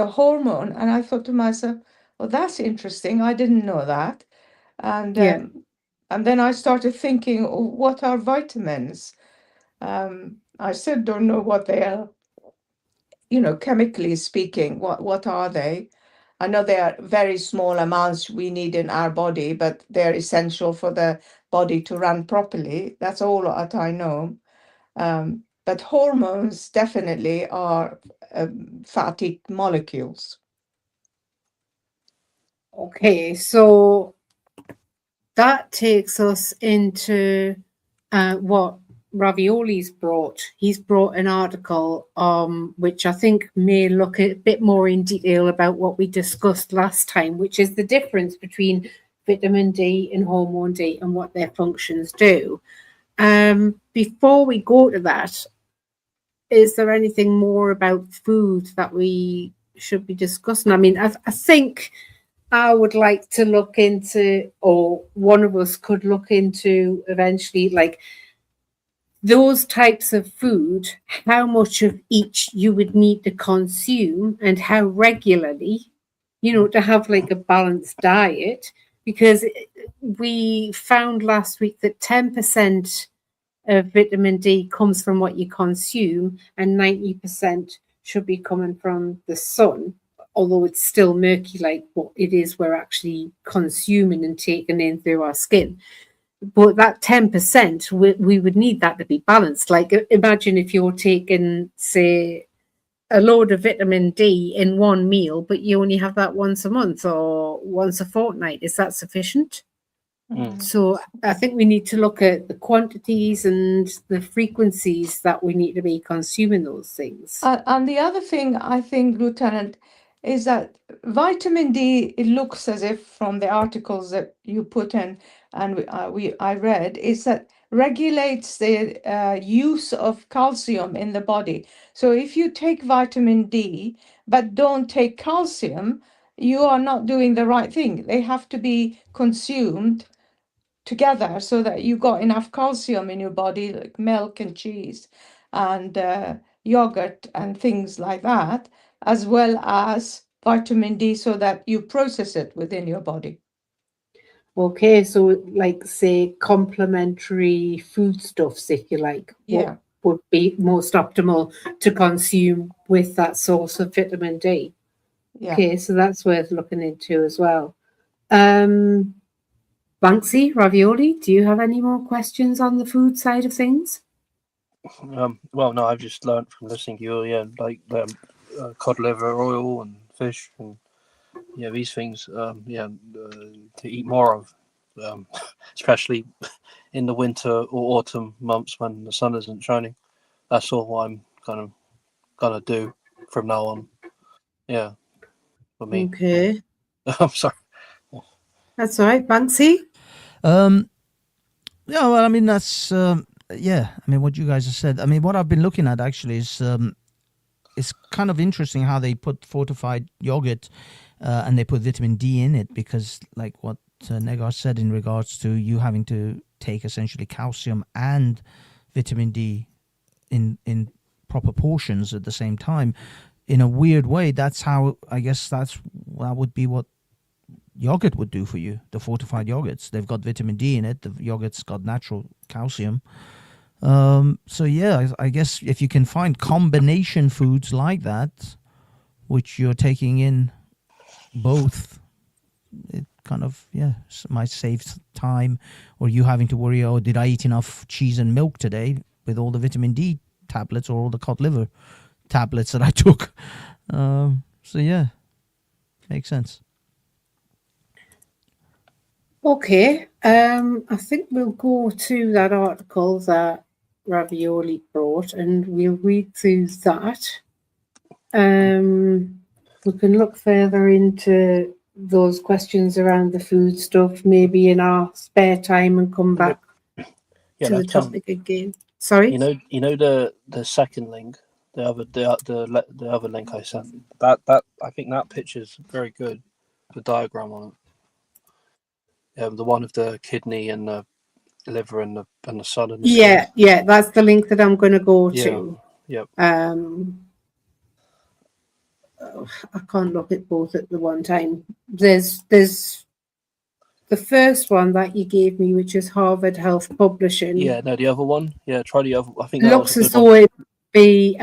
Speaker 4: hormone, and I thought to myself, well, that's interesting. I didn't know that. And
Speaker 2: Yeah.
Speaker 4: and then I started thinking, oh, what are vitamins? I still don't know what they are, chemically speaking. What are they? I know they are very small amounts we need in our body, but they're essential for the body to run properly. That's all that I know. But hormones definitely are fatty molecules.
Speaker 2: Okay, so that takes us into what Ravioli's brought. He's brought an article which I think may look a bit more in detail about what we discussed last time, which is the difference between vitamin D and hormone D and what their functions do. Before we go to that, is there anything more about food that we should be discussing? I mean, I think I would like to look into, or one of us could look into eventually, like those types of food, how much of each you would need to consume and how regularly, to have like a balanced diet. Because we found last week that 10% of vitamin D comes from what you consume and 90% should be coming from the sun, although it's still murky like what it is we're actually consuming and taking in through our skin. But that 10%, we would need that to be balanced. Like imagine if you're taking, say, a load of vitamin D in one meal, but you only have that once a month or once a fortnight. Is that sufficient? So I think we need to look at the quantities and the frequencies that we need to be consuming those things.
Speaker 4: And the other thing I think, Lieutenant, is that vitamin D, it looks as if from the articles that you put in and I read, is that regulates the use of calcium in the body. So if you take vitamin D but don't take calcium, you are not doing the right thing. They have to be consumed together so that you got enough calcium in your body, like milk and cheese and yogurt and things like that, as well as vitamin D so that you process it within your body.
Speaker 2: Okay, so like say complementary foodstuffs, if you like,
Speaker 4: Yeah.
Speaker 2: what would be most optimal to consume with that source of vitamin D?
Speaker 4: Yeah.
Speaker 2: Okay, so that's worth looking into as well. Banksy, Ravioli, do you have any more questions on the food side of things?
Speaker 5: Well, no, I've just learned from listening to you, like cod liver oil and fish and these things, to eat more of, especially in the winter or autumn months when the sun isn't shining. That's all I'm kind of gonna do from now on. Yeah, for me.
Speaker 2: Okay.
Speaker 5: I'm sorry.
Speaker 2: That's all right. Banksy?
Speaker 3: Yeah, well, I mean, that's, I mean, what you guys have said. I mean, what I've been looking at actually is it's kind of interesting how they put fortified yogurt and they put vitamin D in it because, like what Negar said in regards to you having to take essentially calcium and vitamin D in proper portions at the same time. In a weird way, that's how, I guess that would be what yogurt would do for you, the fortified yogurts. They've got vitamin D in it. The yogurt's got natural calcium. So yeah, I guess if you can find combination foods like that, which you're taking in both, it kind of, might save time, or you having to worry, oh, did I eat enough cheese and milk today with all the vitamin D tablets or all the cod liver tablets that I took. So yeah, makes sense.
Speaker 2: Okay, I think we'll go to that article that Ravioli brought and we'll read through that. We can look further into those questions around the food stuff, maybe in our spare time, and come back
Speaker 5: Yeah,
Speaker 2: to the
Speaker 5: that's,
Speaker 2: topic again. Sorry?
Speaker 5: you know the second link, the other link I sent. That I think that picture's very good. The diagram on it. The one of the kidney and the liver and the sun and the
Speaker 2: Yeah,
Speaker 5: skin.
Speaker 2: yeah, that's the link that I'm going to go
Speaker 5: Yeah.
Speaker 2: to.
Speaker 5: Yep.
Speaker 2: I can't look at both at the one time. There's the first one that you gave me, which is Harvard Health Publishing.
Speaker 5: Yeah, no, the other one. Yeah, try the other. I think that
Speaker 2: Looks
Speaker 5: was a
Speaker 2: as
Speaker 5: good one.
Speaker 2: though it would be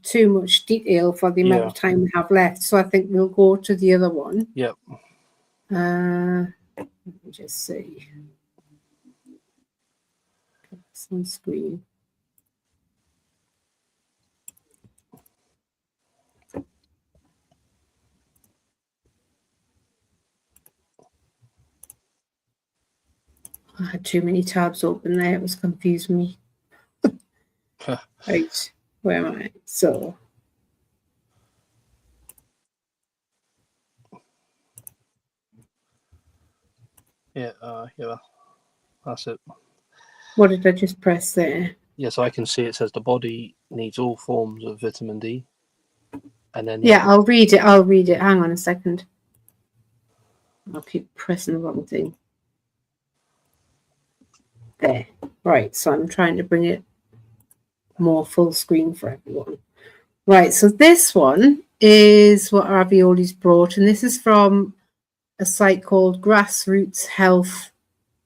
Speaker 2: too much detail for the amount
Speaker 5: Yeah.
Speaker 2: of time we have left. So I think we'll go to the other one.
Speaker 5: Yep.
Speaker 2: Let me just see. It's on screen. I had too many tabs open there. It was confusing me. Right, where am I? So,
Speaker 5: Yeah. Yeah. That's it.
Speaker 2: what did I just press there?
Speaker 5: Yeah, so I can see it says the body needs all forms of vitamin D, and then
Speaker 2: Yeah, I'll read it. Hang on a second. I'll keep pressing the wrong thing. There. Right, so I'm trying to bring it more full screen for everyone. Right, so this one is what Ravioli's brought, and this is from a site called Grassroots Health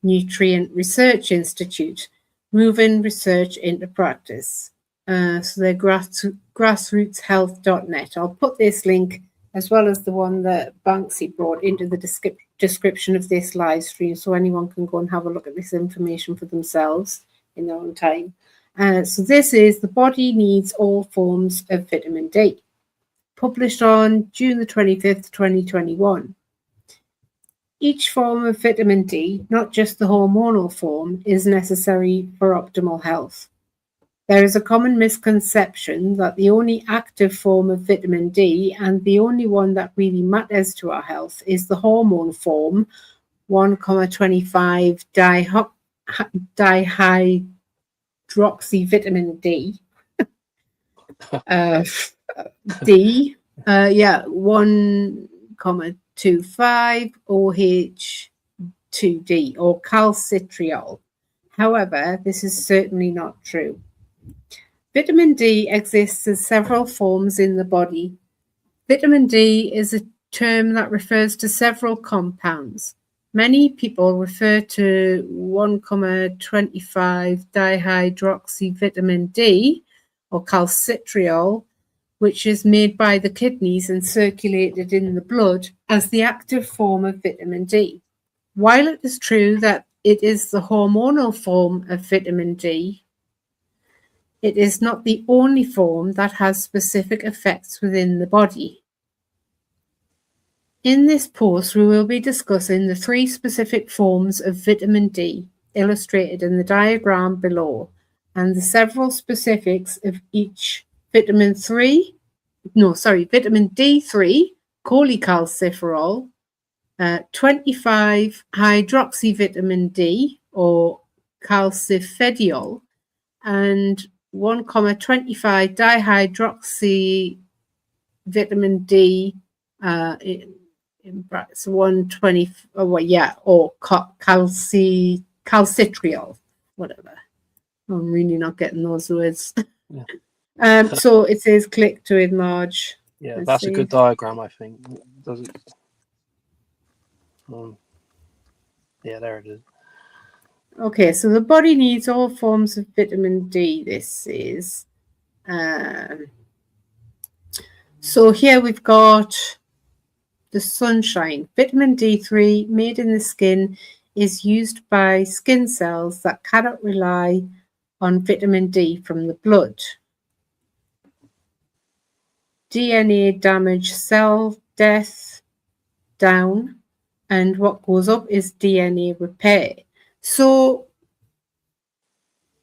Speaker 2: Nutrient Research Institute, moving research into practice. So they're grassrootshealth.net. I'll put this link as well as the one that Banksy brought into the description of this live stream, so anyone can go and have a look at this information for themselves in their own time. So this is The Body Needs All Forms of Vitamin D, published on June the 25th, 2021. Each form of vitamin D, not just the hormonal form, is necessary for optimal health. There is a common misconception that the only active form of vitamin D, and the only one that really matters to our health, is the hormone form, 1,25 dihydroxyvitamin D. D, 1,25 OH2D, or calcitriol. However, this is certainly not true. Vitamin D exists as several forms in the body. Vitamin D is a term that refers to several compounds. Many people refer to 1,25 dihydroxyvitamin D, or calcitriol, which is made by the kidneys and circulated in the blood, as the active form of vitamin D. While it is true that it is the hormonal form of vitamin D, it is not the only form that has specific effects within the body. In this post, we will be discussing the 3 specific forms of vitamin D illustrated in the diagram below, and the several specifics of each vitamin D3, cholecalciferol, 25 hydroxyvitamin D, or calcifediol, and 1,25 dihydroxyvitamin D, in brackets 120, or calcitriol, whatever. I'm really not getting those words.
Speaker 5: Yeah.
Speaker 2: So it says click to enlarge.
Speaker 5: Yeah,
Speaker 2: Let's
Speaker 5: that's
Speaker 2: see.
Speaker 5: a good diagram, I think. Does it? Yeah, there it is.
Speaker 2: Okay, so the body needs all forms of vitamin D. This is. So here we've got the sunshine. Vitamin D3 made in the skin is used by skin cells that cannot rely on vitamin D from the blood. DNA damage, cell death, down, and what goes up is DNA repair. So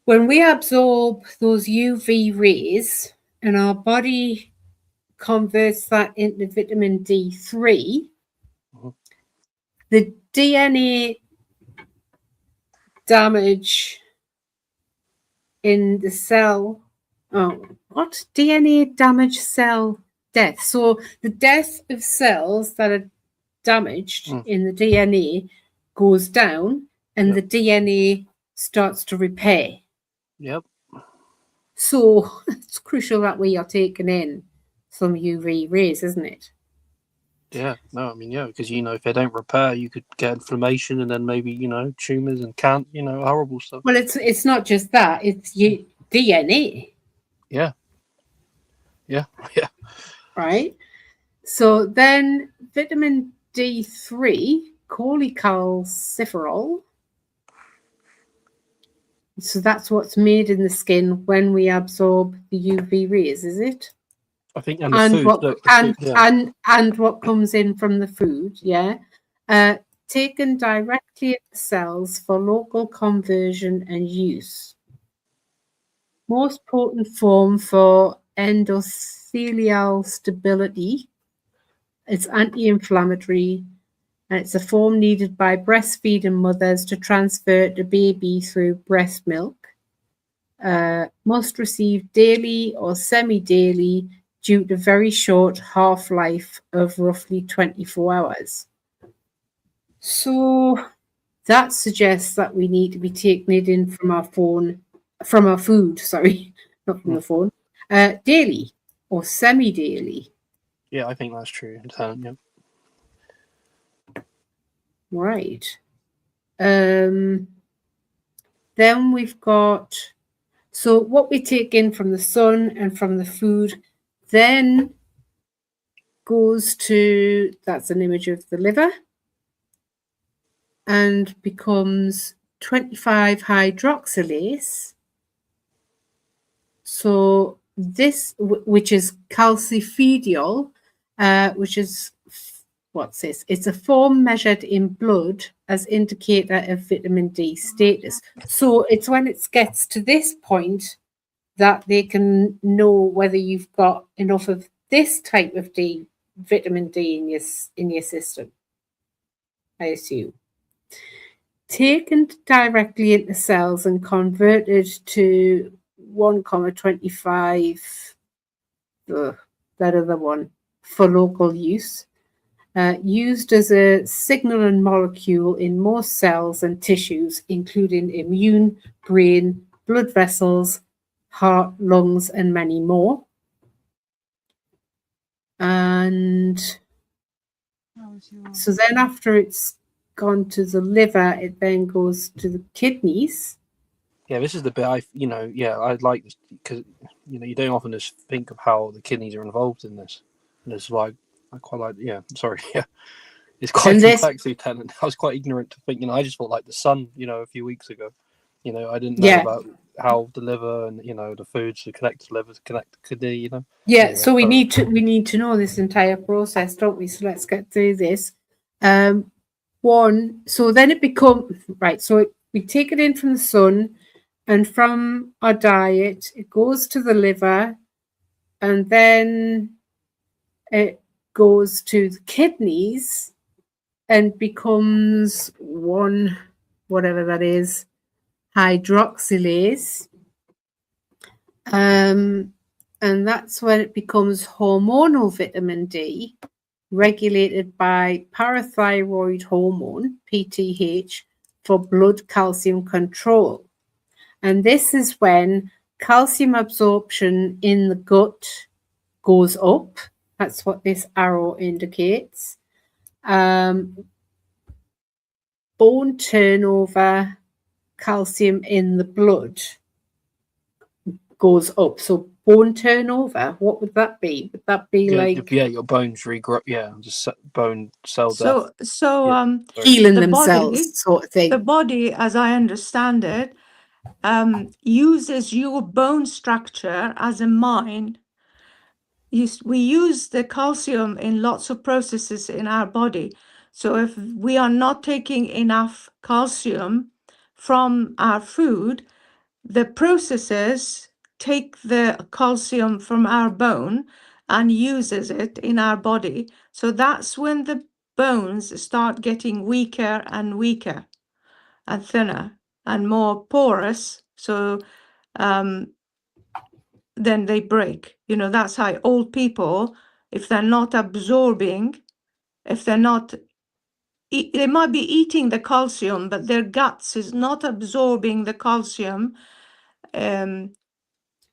Speaker 2: when we absorb those UV rays and our body converts that into vitamin D3, the DNA damage in the cell, DNA damage cell death. So the death of cells that are damaged in the DNA goes down, and the DNA starts to repair.
Speaker 5: Yep.
Speaker 2: So it's crucial that we are taking in some UV rays, isn't it?
Speaker 5: Yeah, no, I mean, yeah, because, if they don't repair, you could get inflammation and then maybe, tumours and horrible stuff.
Speaker 2: Well, it's not just that, it's DNA.
Speaker 5: Yeah. Yeah.
Speaker 2: Right? So then vitamin D3, cholecalciferol. So that's what's made in the skin when we absorb the UV rays, is it?
Speaker 5: I think, and the food.
Speaker 2: And what comes in from the food, taken directly at the cells for local conversion and use. Most potent form for endothelial stability. It's anti-inflammatory, and it's a form needed by breastfeeding mothers to transfer to baby through breast milk. Must receive daily or semi-daily due to very short half-life of roughly 24 hours. So that suggests that we need to be taking it in from our food, not from the phone, daily or semi-daily.
Speaker 5: Yeah, I think that's true. Yeah.
Speaker 2: Right. Then we've got, so what we take in from the sun and from the food then goes to, that's an image of the liver, and becomes 25-hydroxylase. So this, which is calcifediol, which is, what's this? It's a form measured in blood as indicator of vitamin D status. So it's when it gets to this point that they can know whether you've got enough of this type of vitamin D in your system, I assume. Taken directly into cells and converted to 1,25, that other one, for local use. Used as a signaling molecule in most cells and tissues, including immune, brain, blood vessels, heart, lungs, and many more. And so then after it's gone to the liver, it then goes to the kidneys.
Speaker 5: Yeah, this is the bit I like this because, you don't often just think of how the kidneys are involved in this. And this is why I quite like, it's quite complex, Lieutenant. I was quite ignorant to think, I just thought like the sun, a few weeks ago. I didn't know about how the liver and, the foods to connect to the liver, to connect to kidney,
Speaker 2: Yeah, so we need to know this entire process, don't we? So let's get through this. So then it becomes, right, so we take it in from the sun, and from our diet, it goes to the liver, and then it goes to the kidneys and becomes whatever that is, hydroxylase. And that's when it becomes hormonal vitamin D, regulated by parathyroid hormone, PTH, for blood calcium control. And this is when calcium absorption in the gut goes up. That's what this arrow indicates. Bone turnover, calcium in the blood goes up. So bone turnover, what would that be? Would that be
Speaker 5: your bones regrow? Yeah, just bone cell death.
Speaker 2: Healing themselves, sort of thing.
Speaker 4: The body, as I understand it, uses your bone structure as a mine. We use the calcium in lots of processes in our body. So if we are not taking enough calcium from our food, the processes take the calcium from our bone and uses it in our body. So that's when the bones start getting weaker and weaker and thinner and more porous. So then they break. You know, that's how old people, if they're not absorbing, if they're not, they might be eating the calcium, but their guts is not absorbing the calcium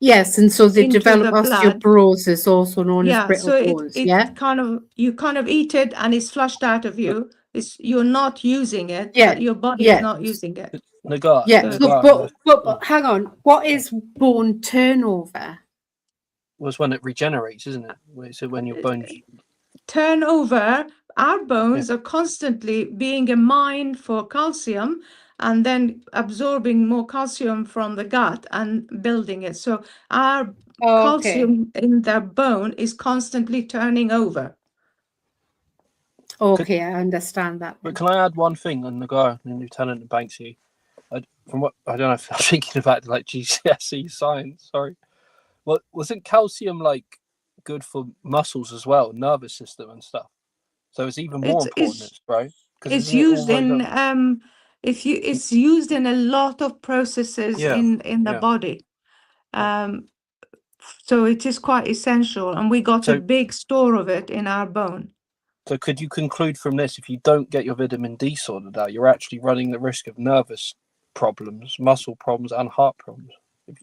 Speaker 2: Yes, and so they
Speaker 4: into
Speaker 2: develop
Speaker 4: the blood.
Speaker 2: osteoporosis, also known as
Speaker 4: Yeah,
Speaker 2: brittle
Speaker 4: so
Speaker 2: bones.
Speaker 4: it
Speaker 2: Yeah,
Speaker 4: kind of, you kind of eat it and it's flushed out of you. It's, you're not using it,
Speaker 2: yeah,
Speaker 4: but your body is
Speaker 2: yeah,
Speaker 4: not using it.
Speaker 5: Nagar,
Speaker 2: yeah.
Speaker 4: So
Speaker 2: So,
Speaker 5: Nagar
Speaker 2: but hang on. What is bone turnover?
Speaker 5: was when it regenerates, isn't it? So when your bones,
Speaker 4: turnover, our bones are constantly being a mine for calcium and then absorbing more calcium from the gut and building it. So our
Speaker 2: Okay.
Speaker 4: calcium in the bone is constantly turning over.
Speaker 2: Okay, I understand that.
Speaker 5: but
Speaker 2: Then.
Speaker 5: can I add one thing on Nagar and Lieutenant and Banksy? From what I don't know if I'm thinking about like GCSE science. Sorry. Well, wasn't calcium like good for muscles as well, nervous system and stuff? So it's even more important, right? Because
Speaker 4: It's
Speaker 5: isn't it all
Speaker 4: used
Speaker 5: like
Speaker 4: in
Speaker 5: that?
Speaker 4: it's used in a lot of processes
Speaker 5: Yeah,
Speaker 4: in the
Speaker 5: yeah.
Speaker 4: body. So it is quite essential, and we got a
Speaker 5: So,
Speaker 4: big store of it in our bone.
Speaker 5: so could you conclude from this, if you don't get your vitamin D sorted out, you're actually running the risk of nervous problems, muscle problems, and heart problems?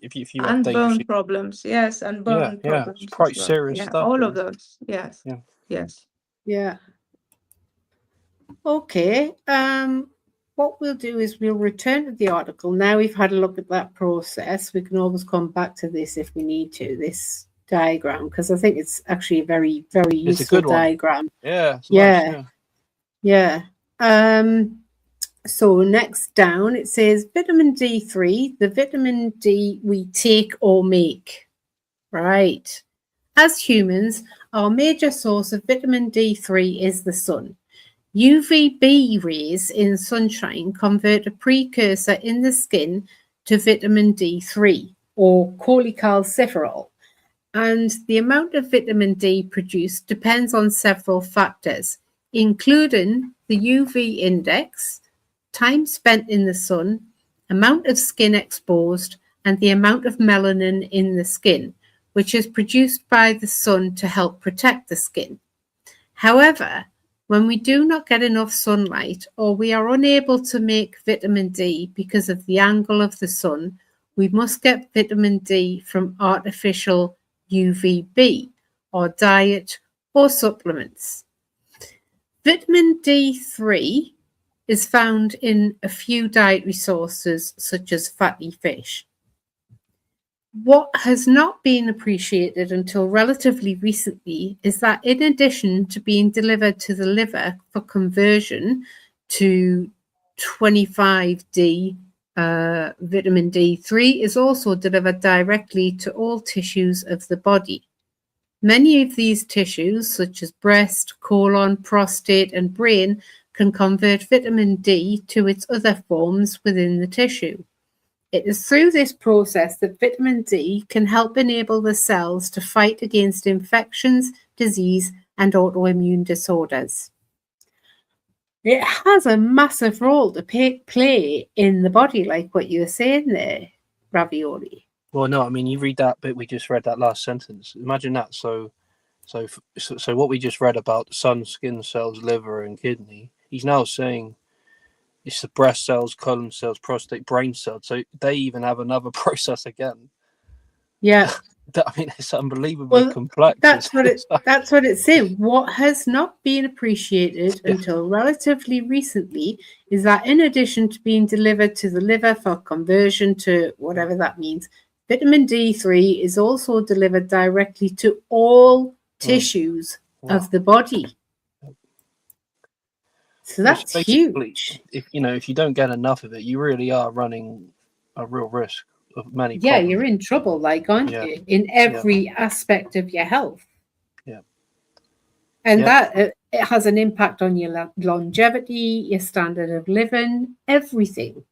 Speaker 5: If you have
Speaker 4: And bone
Speaker 5: dangerously,
Speaker 4: problems, yes, and
Speaker 5: yeah,
Speaker 4: bone
Speaker 5: yeah, it's
Speaker 4: problems as
Speaker 5: quite
Speaker 4: well.
Speaker 5: serious
Speaker 4: Yeah,
Speaker 5: stuff.
Speaker 4: all
Speaker 5: It
Speaker 4: of
Speaker 5: is.
Speaker 4: those. Yes,
Speaker 5: Yeah.
Speaker 4: yes.
Speaker 2: Yeah. Okay. What we'll do is we'll return to the article. Now we've had a look at that process. We can always come back to this if we need to, this diagram, because I think it's actually a very, very
Speaker 5: It's a
Speaker 2: useful
Speaker 5: good one.
Speaker 2: diagram.
Speaker 5: Yeah, it's
Speaker 2: Yeah.
Speaker 5: nice, yeah.
Speaker 2: Yeah. So next down, it says vitamin D3, the vitamin D we take or make. Right. As humans, our major source of vitamin D3 is the sun. UVB rays in sunshine convert a precursor in the skin to vitamin D3 or cholecalciferol, and the amount of vitamin D produced depends on several factors, including the UV index, time spent in the sun, amount of skin exposed, and the amount of melanin in the skin, which is produced by the sun to help protect the skin. However, when we do not get enough sunlight or we are unable to make vitamin D because of the angle of the sun, we must get vitamin D from artificial UVB or diet or supplements. Vitamin D3 is found in a few dietary sources such as fatty fish. What has not been appreciated until relatively recently is that in addition to being delivered to the liver for conversion to 25D, vitamin D3 is also delivered directly to all tissues of the body. Many of these tissues, such as breast, colon, prostate, and brain, can convert vitamin D to its other forms within the tissue. It is through this process that vitamin D can help enable the cells to fight against infections, disease, and autoimmune disorders. It has a massive role to play in the body, like what you were saying there, Ravioli.
Speaker 5: Well, no, I mean, you read that bit we just read, that last sentence. Imagine that. So what we just read about sun, skin cells, liver, and kidney, he's now saying it's the breast cells, colon cells, prostate, brain cells. So they even have another process again.
Speaker 2: Yeah.
Speaker 5: I mean, it's unbelievably complex.
Speaker 2: That's what it's saying. What has not been appreciated until relatively recently is that in addition to being delivered to the liver for conversion to whatever that means, vitamin D3 is also delivered directly to all tissues of the body. So that's huge.
Speaker 5: If you don't get enough of it, you really are running a real risk of many
Speaker 2: Yeah,
Speaker 5: problems.
Speaker 2: you're in trouble, aren't you? In every aspect of your health.
Speaker 5: Yeah.
Speaker 2: And
Speaker 5: Yep.
Speaker 2: that it has an impact on your longevity, your standard of living, everything,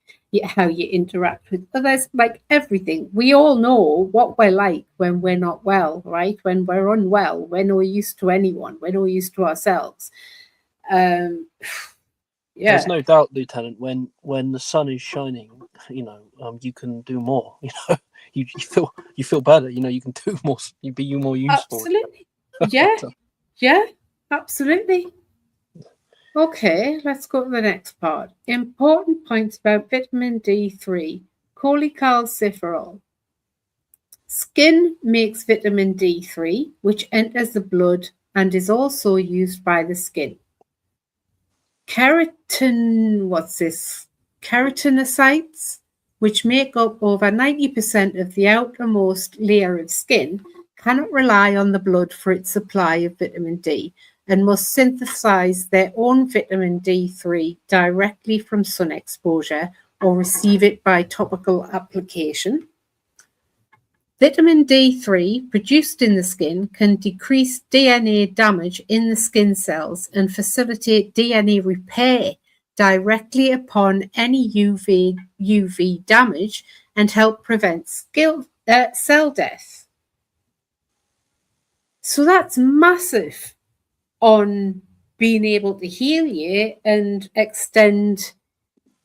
Speaker 2: how you interact with others, like everything. We all know what we're like when we're not well, right? When we're unwell, we're no use to anyone, we're no use to ourselves. Yeah.
Speaker 5: There's no doubt, Lieutenant, when the sun is shining, you can do more. You feel better. You can do more. You be more useful.
Speaker 2: Absolutely. Yeah. Yeah. Absolutely. Okay, let's go to the next part. Important points about vitamin D3. Cholecalciferol. Skin makes vitamin D3, which enters the blood and is also used by the skin. Keratinocytes, which make up over 90% of the outermost layer of skin, cannot rely on the blood for its supply of vitamin D and must synthesize their own vitamin D3 directly from sun exposure or receive it by topical application. Vitamin D3 produced in the skin can decrease DNA damage in the skin cells and facilitate DNA repair directly upon any UV damage and help prevent cell death. So that's massive on being able to heal you and extend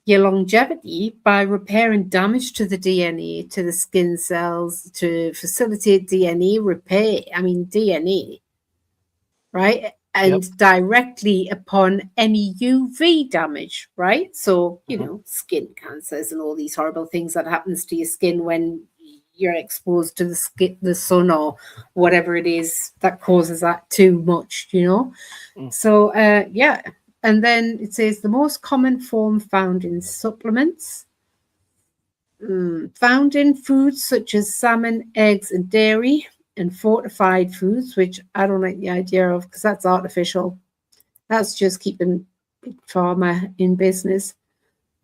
Speaker 2: your longevity by repairing damage to the DNA, to the skin cells, to facilitate DNA repair. I mean, DNA, right? And directly upon any UV damage, right? So, skin cancers and all these horrible things that happens to your skin when you're exposed to the sun or whatever it is that causes that too much, So, yeah. And then it says the most common form found in supplements, found in foods such as salmon, eggs, and dairy, and fortified foods, which I don't like the idea of because that's artificial. That's just keeping Big Pharma in business,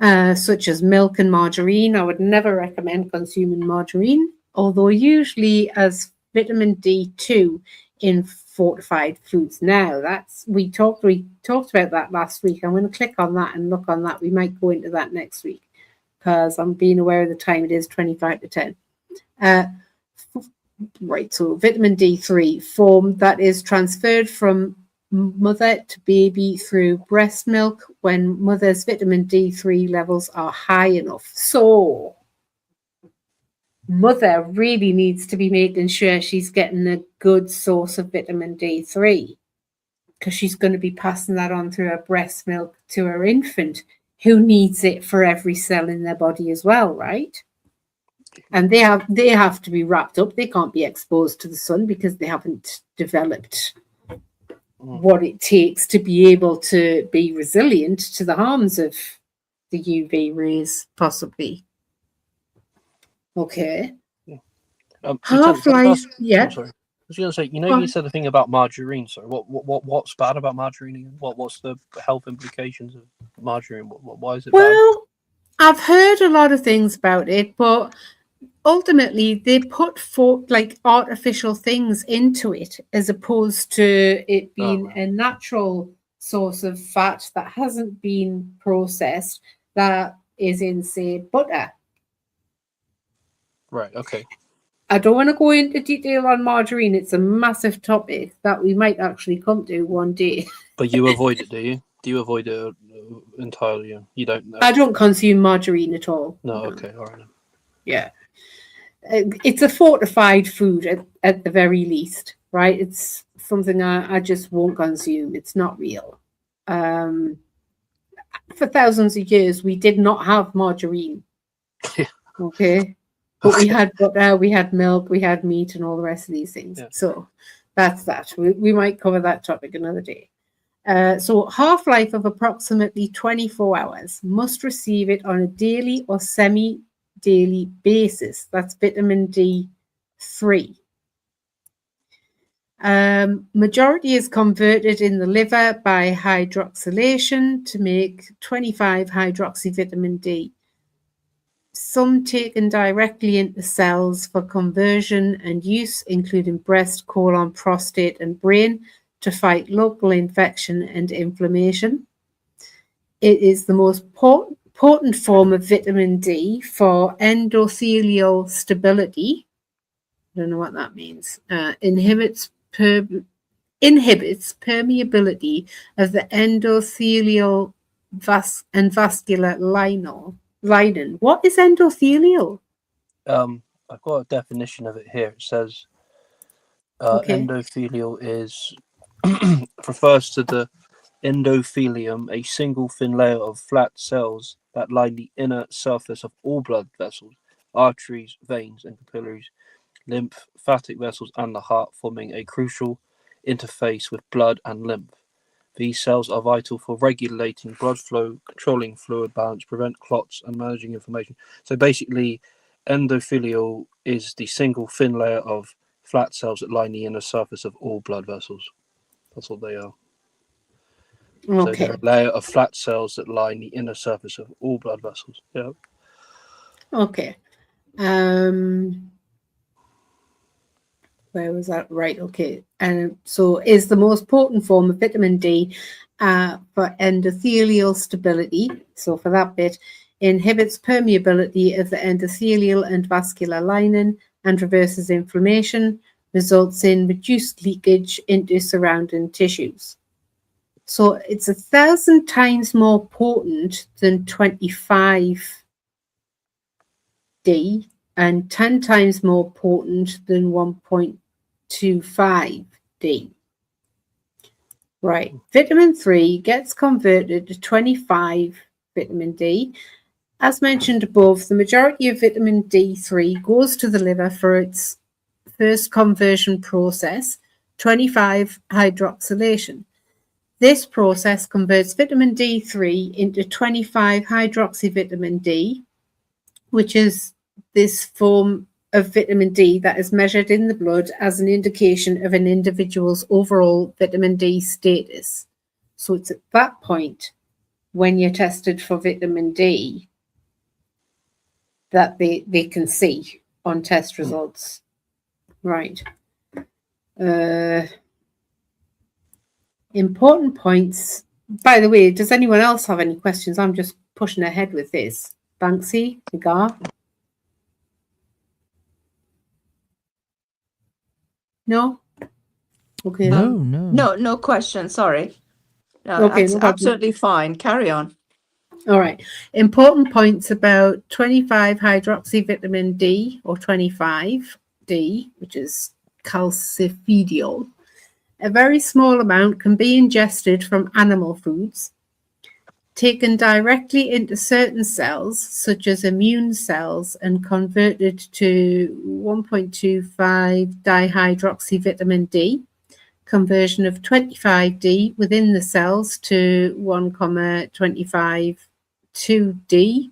Speaker 2: such as milk and margarine. I would never recommend consuming margarine, although usually as vitamin D2 in fortified foods. Now we talked about that last week. I'm going to click on that and look on that. We might go into that next week because I'm being aware of the time. It is 25 to 10. Right, so vitamin D3 form that is transferred from mother to baby through breast milk when mother's vitamin D3 levels are high enough. So mother really needs to be making sure she's getting a good source of vitamin D3 because she's going to be passing that on through her breast milk to her infant who needs it for every cell in their body as well, right? And they have to be wrapped up. They can't be exposed to the sun because they haven't developed what it takes to be able to be resilient to the harms of the UV rays, possibly. Okay. Half-life, yeah.
Speaker 5: I'm sorry. I was going to say, you said the thing about margarine. So, what's bad about margarine again? What's the health implications of margarine? Why is it bad?
Speaker 2: Well, I've heard a lot of things about it, but ultimately they put artificial things into it as opposed to it being a natural source of fat that hasn't been processed, that is in, say, butter.
Speaker 5: Right, okay.
Speaker 2: I don't want to go into detail on margarine. It's a massive topic that we might actually come to one day.
Speaker 5: But you avoid it, do you? Do you avoid it entirely? You don't know?
Speaker 2: I don't consume margarine at all.
Speaker 5: No, okay, all right.
Speaker 2: Yeah. It's a fortified food at the very least, right? It's something I just won't consume. It's not real. For thousands of years, we did not have margarine. Okay. But we had butter, we had milk, we had meat, and all the rest of these things. Yeah. So that's that. We might cover that topic another day. So half-life of approximately 24 hours. Must receive it on a daily or semi-daily basis. That's vitamin D3. Majority is converted in the liver by hydroxylation to make 25-hydroxyvitamin D. Some taken directly into cells for conversion and use, including breast, colon, prostate, and brain, to fight local infection and inflammation. It is the most potent form of vitamin D for endothelial stability. I don't know what that means. Inhibits permeability of the endothelial and vascular lining. What is endothelial?
Speaker 5: I've got a definition of it here. It says endothelial is refers to the endothelium, a single thin layer of flat cells that line the inner surface of all blood vessels, arteries, veins, and capillaries, lymphatic vessels, and the heart, forming a crucial interface with blood and lymph. These cells are vital for regulating blood flow, controlling fluid balance, prevent clots, and managing inflammation. So basically, endothelial is the single thin layer of flat cells that line the inner surface of all blood vessels. That's what they are.
Speaker 2: Okay.
Speaker 5: So they're a layer of flat cells that line the inner surface of all blood vessels. Yeah.
Speaker 2: Okay. Where was that? Right. Okay. And so is the most potent form of vitamin D for endothelial stability. So for that bit, inhibits permeability of the endothelial and vascular lining and reverses inflammation, results in reduced leakage into surrounding tissues. So it's 1,000 times more potent than 25D and 10 times more potent than 1.25D. Right. Vitamin 3 gets converted to 25 vitamin D. As mentioned above, the majority of vitamin D3 goes to the liver for its first conversion process, 25 hydroxylation. This process converts vitamin D3 into 25 hydroxyvitamin D, which is this form of vitamin D that is measured in the blood as an indication of an individual's overall vitamin D status. So it's at that point when you're tested for vitamin D that they can see on test results. Right. Important points. By the way, does anyone else have any questions? I'm just pushing ahead with this. Banksy, Nagar? No? Okay.
Speaker 4: No question. Sorry. No,
Speaker 2: Okay,
Speaker 4: that's
Speaker 2: no problem.
Speaker 4: absolutely fine. Carry on.
Speaker 2: All right. Important points about 25 hydroxyvitamin D or 25D, which is calcifidiol. A very small amount can be ingested from animal foods, taken directly into certain cells, such as immune cells, and converted to 1.25 dihydroxyvitamin D. Conversion of 25D within the cells to 1,25,2D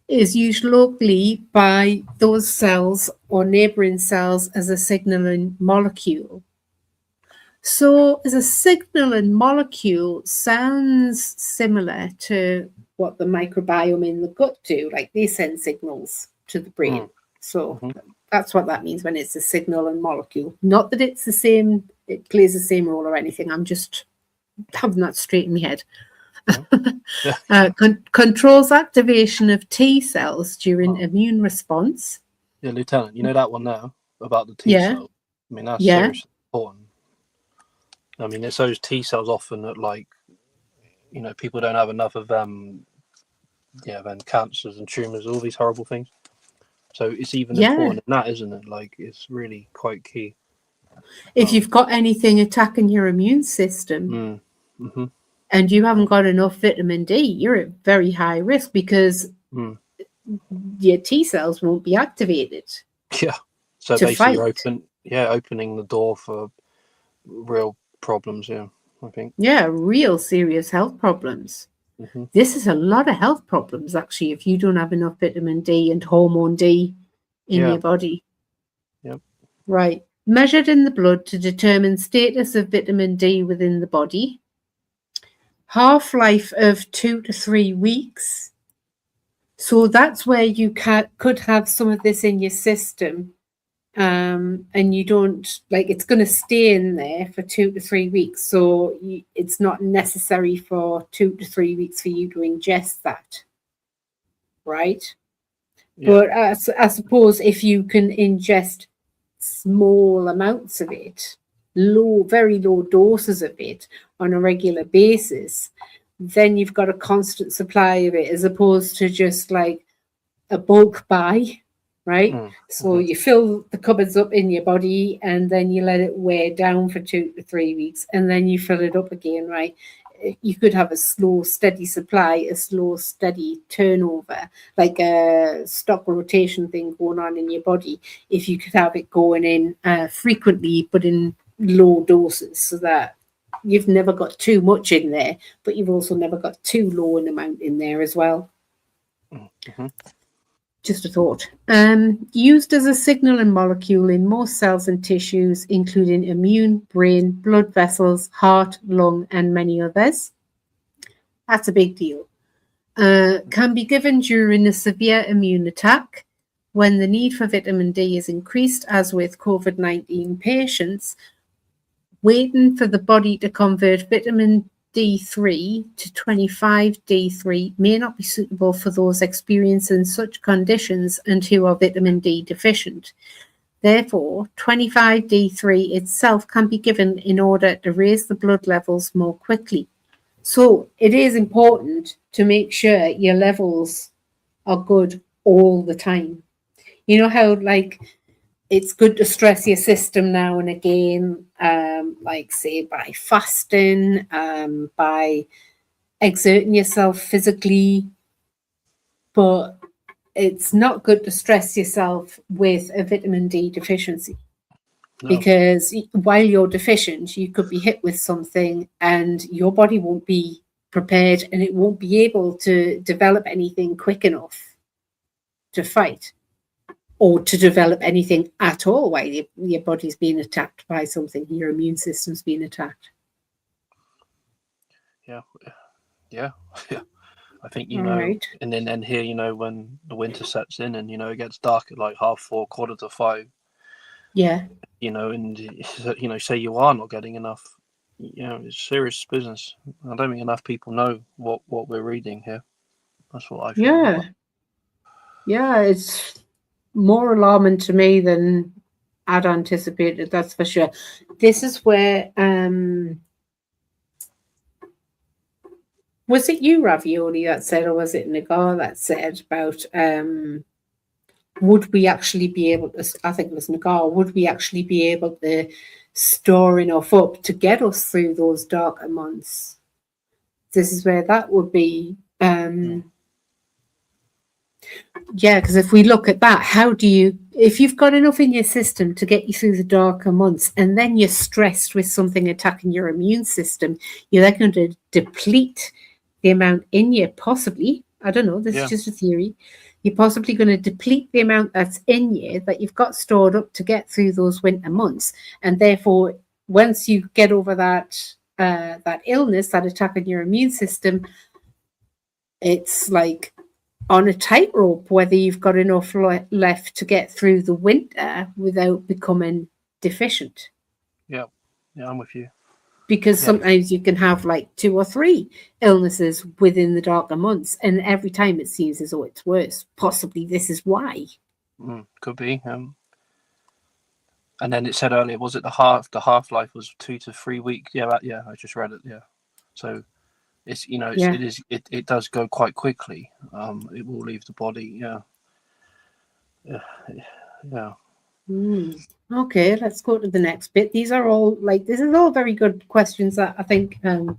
Speaker 2: is used locally by those cells or neighboring cells as a signaling molecule. So as a signaling molecule sounds similar to what the microbiome in the gut do, like they send signals to the brain. So that's what that means when it's a signaling molecule. Not that it's the same, it plays the same role or anything. I'm just having that straight in my head. Controls activation of T cells during immune response.
Speaker 5: Yeah, Lieutenant, you know that one now about the T cell? I mean, that's seriously important. I mean, it's those T cells often that, like, you know, people don't have enough of then cancers and tumours, all these horrible things. So it's even important in that, isn't it? Like, it's really quite key.
Speaker 2: If you've got anything attacking your immune system and you haven't got enough vitamin D, you're at very high risk because your T cells won't be activated.
Speaker 5: Yeah. So basically, you're opening the door for real problems. Yeah, I think.
Speaker 2: Yeah, real serious health problems. This is a lot of health problems, actually, if you don't have enough vitamin D and hormone D in your body.
Speaker 5: Yep.
Speaker 2: Right. Measured in the blood to determine status of vitamin D within the body. Half-life of 2 to 3 weeks. So that's where you could have some of this in your system and you don't like it's going to stay in there for 2 to 3 weeks. So it's not necessary for 2 to 3 weeks for you to ingest that, right?
Speaker 5: Yeah.
Speaker 2: But I suppose if you can ingest small amounts of it, very low doses of it on a regular basis, then you've got a constant supply of it as opposed to just like a bulk buy, right? So you fill the cupboards up in your body and then you let it wear down for 2 to 3 weeks and then you fill it up again, right? You could have a slow, steady supply, a slow, steady turnover, like a stock rotation thing going on in your body. If you could have it going in frequently, but in low doses, so that you've never got too much in there, but you've also never got too low an amount in there as well. Just a thought. Used as a signaling molecule in most cells and tissues, including immune, brain, blood vessels, heart, lung, and many others. That's a big deal. Can be given during a severe immune attack when the need for vitamin D is increased, as with COVID-19 patients. Waiting for the body to convert vitamin D3 to 25D3 may not be suitable for those experiencing such conditions and who are vitamin D deficient. Therefore, 25D3 itself can be given in order to raise the blood levels more quickly. So it is important to make sure your levels are good all the time. You know how like it's good to stress your system now and again, like say by fasting, by exerting yourself physically, but it's not good to stress yourself with a vitamin D deficiency. No. Because while you're deficient, you could be hit with something and your body won't be prepared and it won't be able to develop anything quick enough to fight. Or to develop anything at all while your body's being attacked by something, your immune system's being attacked.
Speaker 5: Yeah. I think, you know, right. And then here, you know, when the winter sets in and, you know, it gets dark at like 4:30, 4:45.
Speaker 2: Yeah.
Speaker 5: You know, and, you know, say you are not getting enough, you know, it's serious business. I don't think enough people know what we're reading here. That's what I feel.
Speaker 2: Yeah. Yeah, it's more alarming to me than I'd anticipated, that's for sure. This is where was it you, Ravioli, that said, or was it Nagar that said about would we actually be able to, I think it was Nagar, would we actually be able to store enough up to get us through those darker months? This is where that would be yeah, because if we look at that, how do you, if you've got enough in your system to get you through the darker months and then you're stressed with something attacking your immune system, you're then going to deplete the amount in you, possibly. I don't know, this is just a theory. You're possibly going to deplete the amount that's in you that you've got stored up to get through those winter months. And therefore, once you get over that illness, that attack on your immune system, it's like on a tightrope whether you've got enough left to get through the winter without becoming deficient.
Speaker 5: Yeah, I'm with you.
Speaker 2: Because sometimes you can have like 2 or 3 illnesses within the darker months, and every time it seems as though it's worse. Possibly this is why.
Speaker 5: Could be. And then it said earlier, was it the half-life was 2 to 3 weeks? Yeah, I just read it. Yeah, so. It's, you know, it does go quite quickly. It will leave the body. Yeah.
Speaker 2: Okay, let's go to the next bit. These are all this is all very good questions that I think the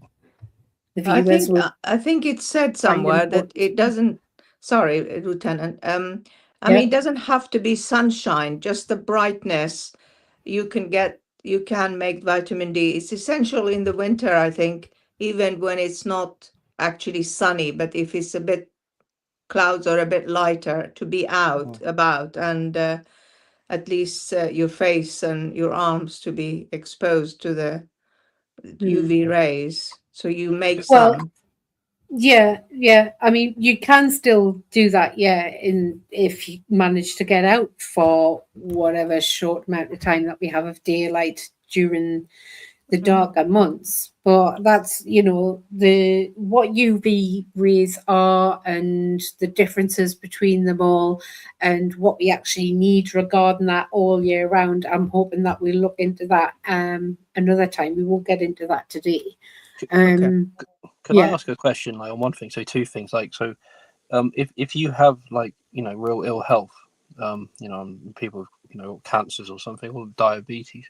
Speaker 2: viewers
Speaker 4: I think it said somewhere that it doesn't. Sorry, Lieutenant. I mean, it doesn't have to be sunshine. Just the brightness. You can make vitamin D. It's essential in the winter, I think. Even when it's not actually sunny, but if it's a bit clouds are a bit lighter, to be out about and at least your face and your arms to be exposed to the UV rays. So you make some.
Speaker 2: Yeah. I mean, you can still do that, if you manage to get out for whatever short amount of time that we have of daylight during the darker months. But that's, the what UV rays are and the differences between them all and what we actually need regarding that all year round. I'm hoping that we'll look into that another time. We won't get into that today.
Speaker 5: Okay. Can I
Speaker 2: Yeah.
Speaker 5: ask a question, like, on one thing? So two things, like, so if you have, like, real ill health, people with, cancers or something, or diabetes,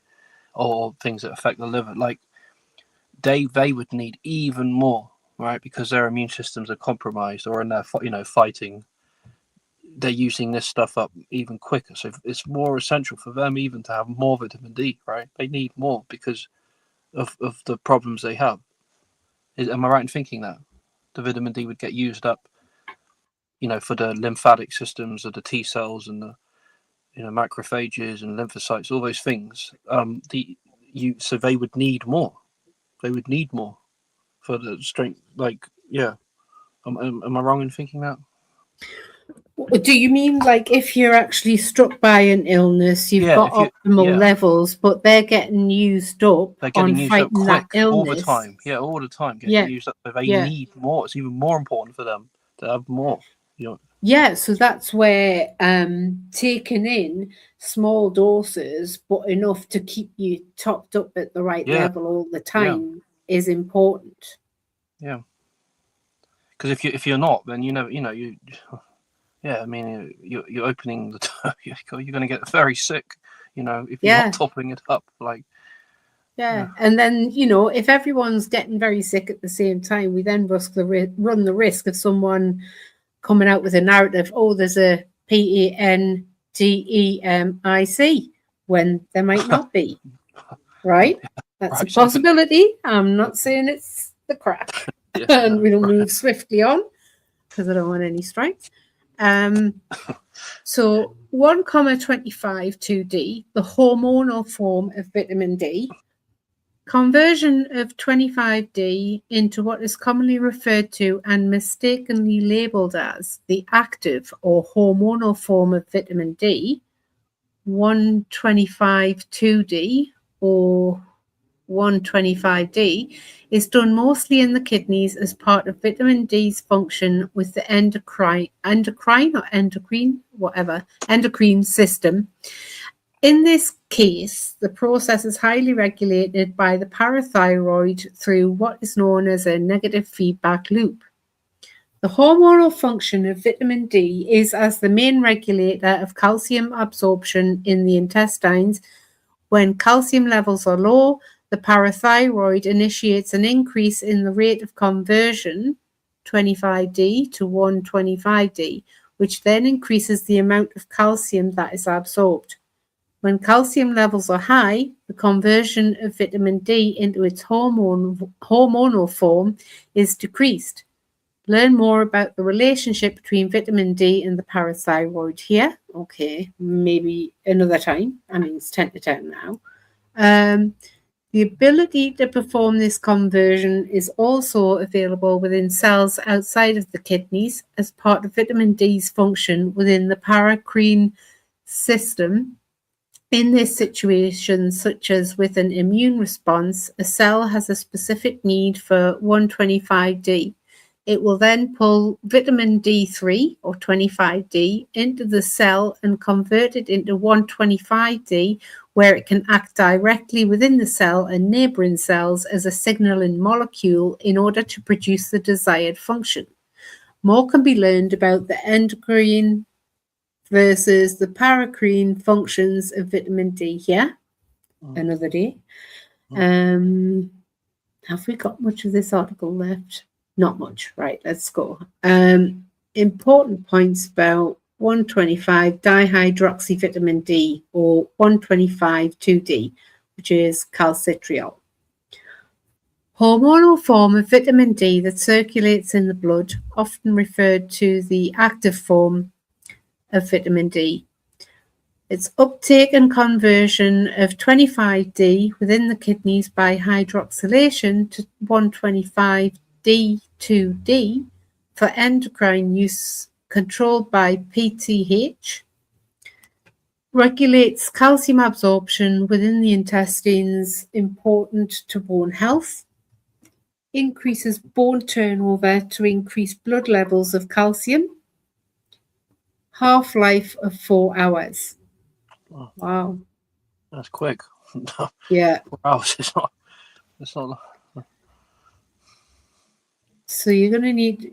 Speaker 5: or things that affect the liver, like, they would need even more, right? Because their immune systems are compromised, or in their fighting, they're using this stuff up even quicker. So it's more essential for them even to have more vitamin D, right? They need more because of the problems they have. Am I right in thinking that the vitamin D would get used up, for the lymphatic systems of the T cells and the macrophages and lymphocytes, all those things? So they would need more. They would need more for the strength. Like, yeah. Am I wrong in thinking that?
Speaker 2: Do you mean like if you're actually struck by an illness, you've got optimal levels, but they're getting used up
Speaker 5: They're
Speaker 2: on
Speaker 5: getting used up
Speaker 2: fighting that
Speaker 5: quick all the
Speaker 2: illness?
Speaker 5: time. Yeah, all the time getting used up. So they need more. It's even more important for them to have more.
Speaker 2: Yeah, so that's where taking in small doses, but enough to keep you topped up at the right level all the time is important.
Speaker 5: Yeah, because if you're not, then you never, I mean, you're opening the door. You're going to get very sick, if you're not topping it up. Like,
Speaker 2: yeah. And then, if everyone's getting very sick at the same time, we then run the risk of someone coming out with a narrative, oh, there's a PANDEMIC, when there might not be, right? That's a possibility. I'm not saying it's the crack. And we'll move swiftly on because I don't want any strikes. So 1,25,2D, the hormonal form of vitamin D, conversion of 25D into what is commonly referred to and mistakenly labeled as the active or hormonal form of vitamin D, 125,2D or 125D, is done mostly in the kidneys as part of vitamin D's function with the endocrine system. In this case, the process is highly regulated by the parathyroid through what is known as a negative feedback loop. The hormonal function of vitamin D is as the main regulator of calcium absorption in the intestines. When calcium levels are low, the parathyroid initiates an increase in the rate of conversion, 25D to 125D, which then increases the amount of calcium that is absorbed. When calcium levels are high, the conversion of vitamin D into its hormonal form is decreased. Learn more about the relationship between vitamin D and the parathyroid here. Okay, maybe another time. I mean, it's 10 to 10 now. The ability to perform this conversion is also available within cells outside of the kidneys as part of vitamin D's function within the paracrine system. In this situation, such as with an immune response, a cell has a specific need for 125D. It will then pull vitamin D3 or 25D into the cell and convert it into 125D, where it can act directly within the cell and neighboring cells as a signaling molecule in order to produce the desired function. More can be learned about the endocrine versus the paracrine functions of vitamin D here. Another day. Have we got much of this article left? Not much. Right, let's go. Important points about 125 dihydroxyvitamin D or 125,2D, which is calcitriol. Hormonal form of vitamin D that circulates in the blood, often referred to the active form of vitamin D. Its uptake and conversion of 25D within the kidneys by hydroxylation to 125D 2D for endocrine use controlled by PTH, regulates calcium absorption within the intestines, important to bone health, increases bone turnover to increase blood levels of calcium, half-life of 4 hours.
Speaker 5: Oh.
Speaker 2: Wow.
Speaker 5: That's quick.
Speaker 2: Yeah.
Speaker 5: 4 hours. It's not.
Speaker 2: So you're going to need,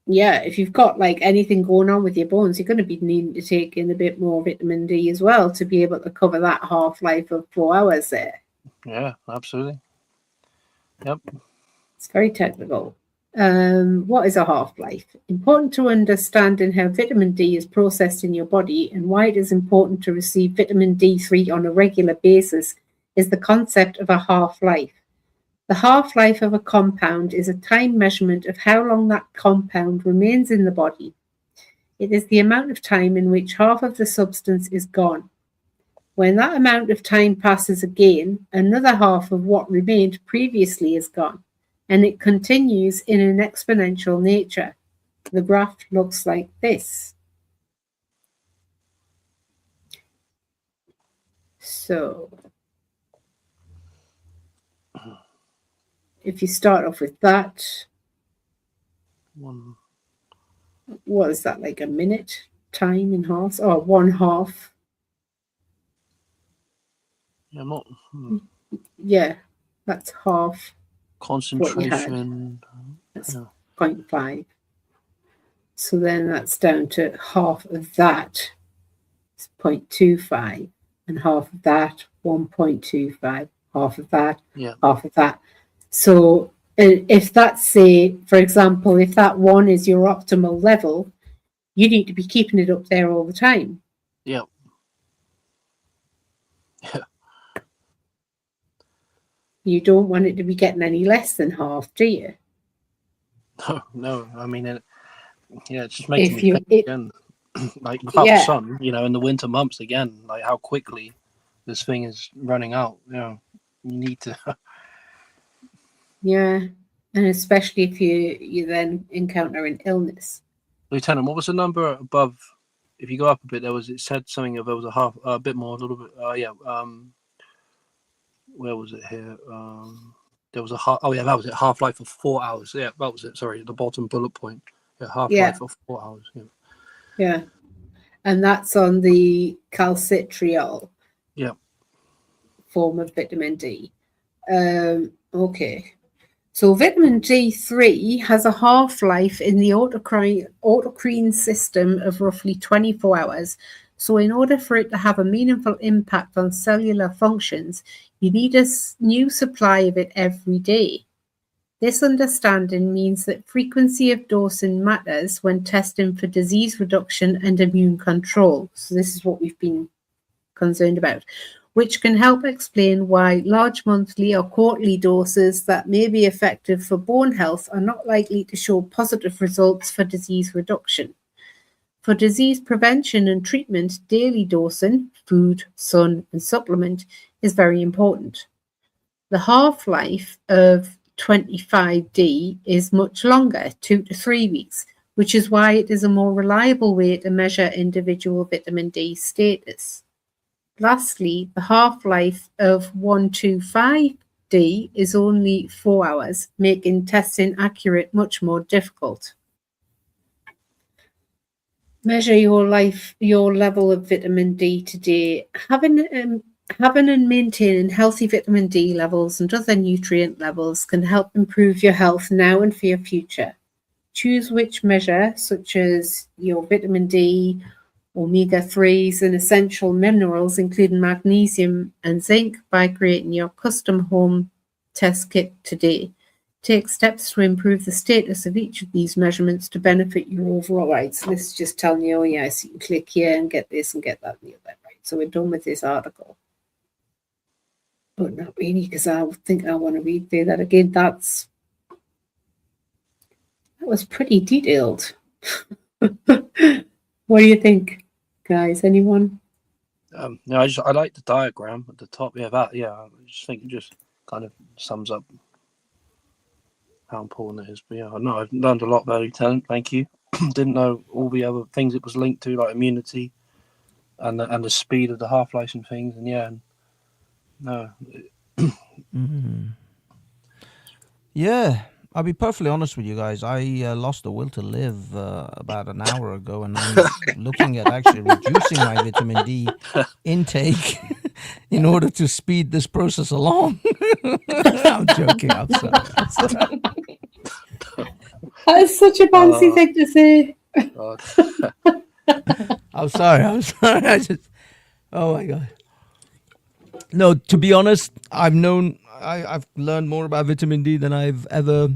Speaker 2: yeah, if you've got like anything going on with your bones, you're going to be needing to take in a bit more vitamin D as well to be able to cover that half-life of 4 hours there.
Speaker 5: Yeah, absolutely. Yep.
Speaker 2: It's very technical. What is a half-life? Important to understanding how vitamin D is processed in your body and why it is important to receive vitamin D3 on a regular basis is the concept of a half-life. The half-life of a compound is a time measurement of how long that compound remains in the body. It is the amount of time in which half of the substance is gone. When that amount of time passes again, another half of what remained previously is gone, and it continues in an exponential nature. The graph looks like this. So, if you start off with that, what is that, like a minute time in half? Or 1/2?
Speaker 5: Yeah, not.
Speaker 2: Yeah, that's half.
Speaker 5: Concentration.
Speaker 2: That's 0.5. So then that's down to half of that. It's 0.25. And half of that, 1.25. Half of that, half of that. So if that's, say, for example, if that 1 is your optimal level, you need to be keeping it up there all the time.
Speaker 5: Yeah.
Speaker 2: You don't want it to be getting any less than half, do you?
Speaker 5: No. I mean, it just makes me think again, like without the sun, in the winter months again, like how quickly this thing is running out. You need to.
Speaker 2: Yeah, and especially if you then encounter an illness.
Speaker 5: Lieutenant, what was the number above? If you go up a bit, it said something of there was a bit more, a little bit. Where was it here? There was a half. Oh yeah, that was it. Half-life of 4 hours. Yeah, that was it. Sorry, the bottom bullet point. Yeah, half-life of 4 hours. Yeah.
Speaker 2: Yeah, and that's on the calcitriol.
Speaker 5: Yeah.
Speaker 2: Form of vitamin D. Okay. So vitamin D3 has a half-life in the autocrine system of roughly 24 hours. So in order for it to have a meaningful impact on cellular functions, you need a new supply of it every day. This understanding means that frequency of dosing matters when testing for disease reduction and immune control. So this is what we've been concerned about, which can help explain why large monthly or quarterly doses that may be effective for bone health are not likely to show positive results for disease reduction. For disease prevention and treatment, daily dosing, food, sun, and supplement is very important. The half-life of 25D is much longer, 2 to 3 weeks, which is why it is a more reliable way to measure individual vitamin D status. Lastly, the half-life of 125D is only 4 hours, making testing accurate much more difficult. Measure your level of vitamin D today. Having and maintaining healthy vitamin D levels and other nutrient levels can help improve your health now and for your future. Choose which measure, such as your vitamin D, omega-3s, and essential minerals, including magnesium and zinc, by creating your custom home test kit today. Take steps to improve the status of each of these measurements to benefit your overall. Right, so this is just telling you, oh yes, you can click here and get this and get that and the other. Right, so we're done with this article. But not really, because I think I want to read through that again. That was pretty detailed. What do you think, guys? Anyone?
Speaker 5: No, I like the diagram at the top. Yeah, I just think it just kind of sums up. how important it is. But yeah, I know I've learned a lot about Lieutenant. Thank you. Didn't know all the other things it was linked to, like immunity and the speed of the half-life and things. And yeah, no.
Speaker 3: Yeah, I'll be perfectly honest with you guys. I lost the will to live about an hour ago, and I'm looking at actually reducing my vitamin D intake in order to speed this process along. I'm joking. I'm sorry.
Speaker 2: That is such a fancy thing to say.
Speaker 3: I'm sorry. Oh my God. No, to be honest, I've learned more about vitamin D than I've ever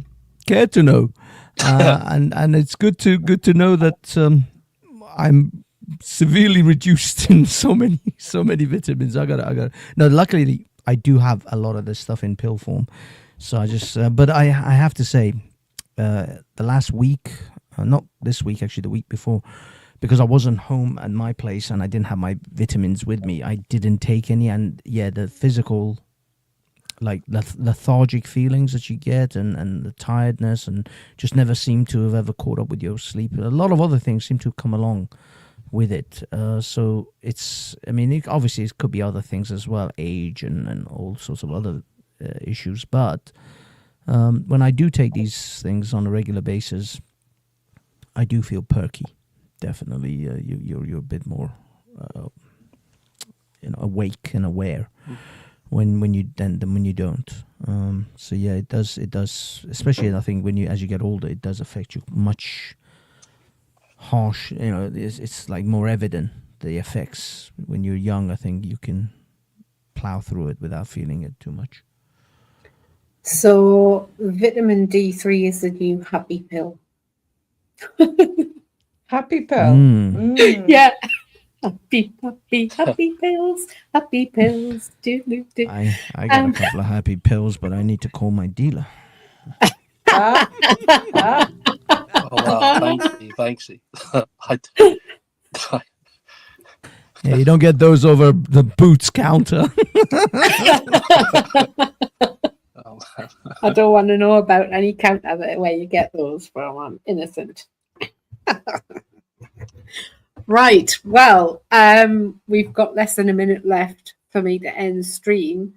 Speaker 3: cared to know, and it's good to know that I'm severely reduced in so many vitamins. I got. No, luckily I do have a lot of this stuff in pill form, so I just. But I have to say, the last week, not this week actually, the week before, because I wasn't home at my place and I didn't have my vitamins with me, I didn't take any. And yeah, the physical, like lethargic feelings that you get and the tiredness and just never seem to have ever caught up with your sleep. A lot of other things seem to come along with it. So it's, I mean, obviously it could be other things as well, age and all sorts of other issues. But when I do take these things on a regular basis, I do feel perky. Definitely, you're a bit more, awake and aware when you than when you don't. So yeah, it does. Especially, I think as you get older, it does affect you much harsh. It's like more evident the effects. When you're young, I think you can plow through it without feeling it too much.
Speaker 2: So vitamin D3 is the new happy pill.
Speaker 4: Happy pill.
Speaker 2: Yeah. Happy pills. Happy pills. Do.
Speaker 3: I got a couple of happy pills, but I need to call my dealer.
Speaker 5: Oh wow, thanks.
Speaker 3: Yeah, you don't get those over the Boots counter.
Speaker 2: I don't want to know about any counter where you get those from. I'm innocent. Right. Well, we've got less than a minute left for me to end stream.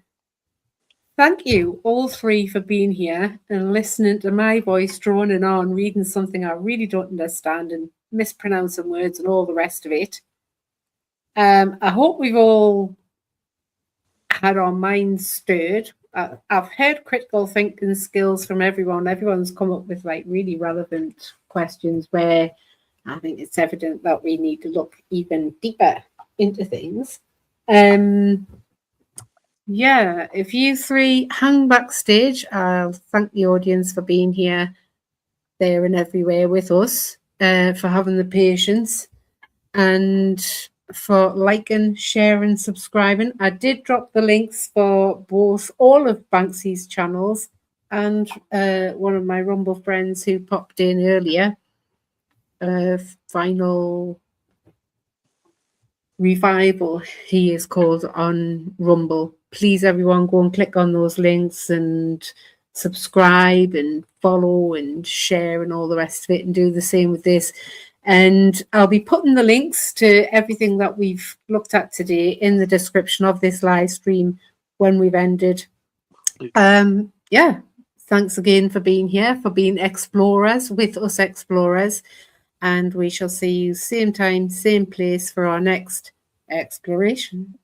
Speaker 2: Thank you, all three, for being here and listening to my voice droning on, reading something I really don't understand and mispronouncing words and all the rest of it. I hope we've all had our minds stirred. I've heard critical thinking skills from everyone. Everyone's come up with like really relevant questions where I think it's evident that we need to look even deeper into things. Yeah, if you three hang backstage, I'll thank the audience for being here, there and everywhere with us, for having the patience and for liking, sharing, subscribing. I did drop the links for all of Banksy's channels and one of my Rumble friends who popped in earlier, Final Revival, he is called on Rumble. Please, everyone, go and click on those links and subscribe and follow and share and all the rest of it, and do the same with this. And I'll be putting the links to everything that we've looked at today in the description of this live stream when we've ended. Yeah, thanks again for being here, for being explorers with us explorers. And we shall see you same time, same place for our next exploration.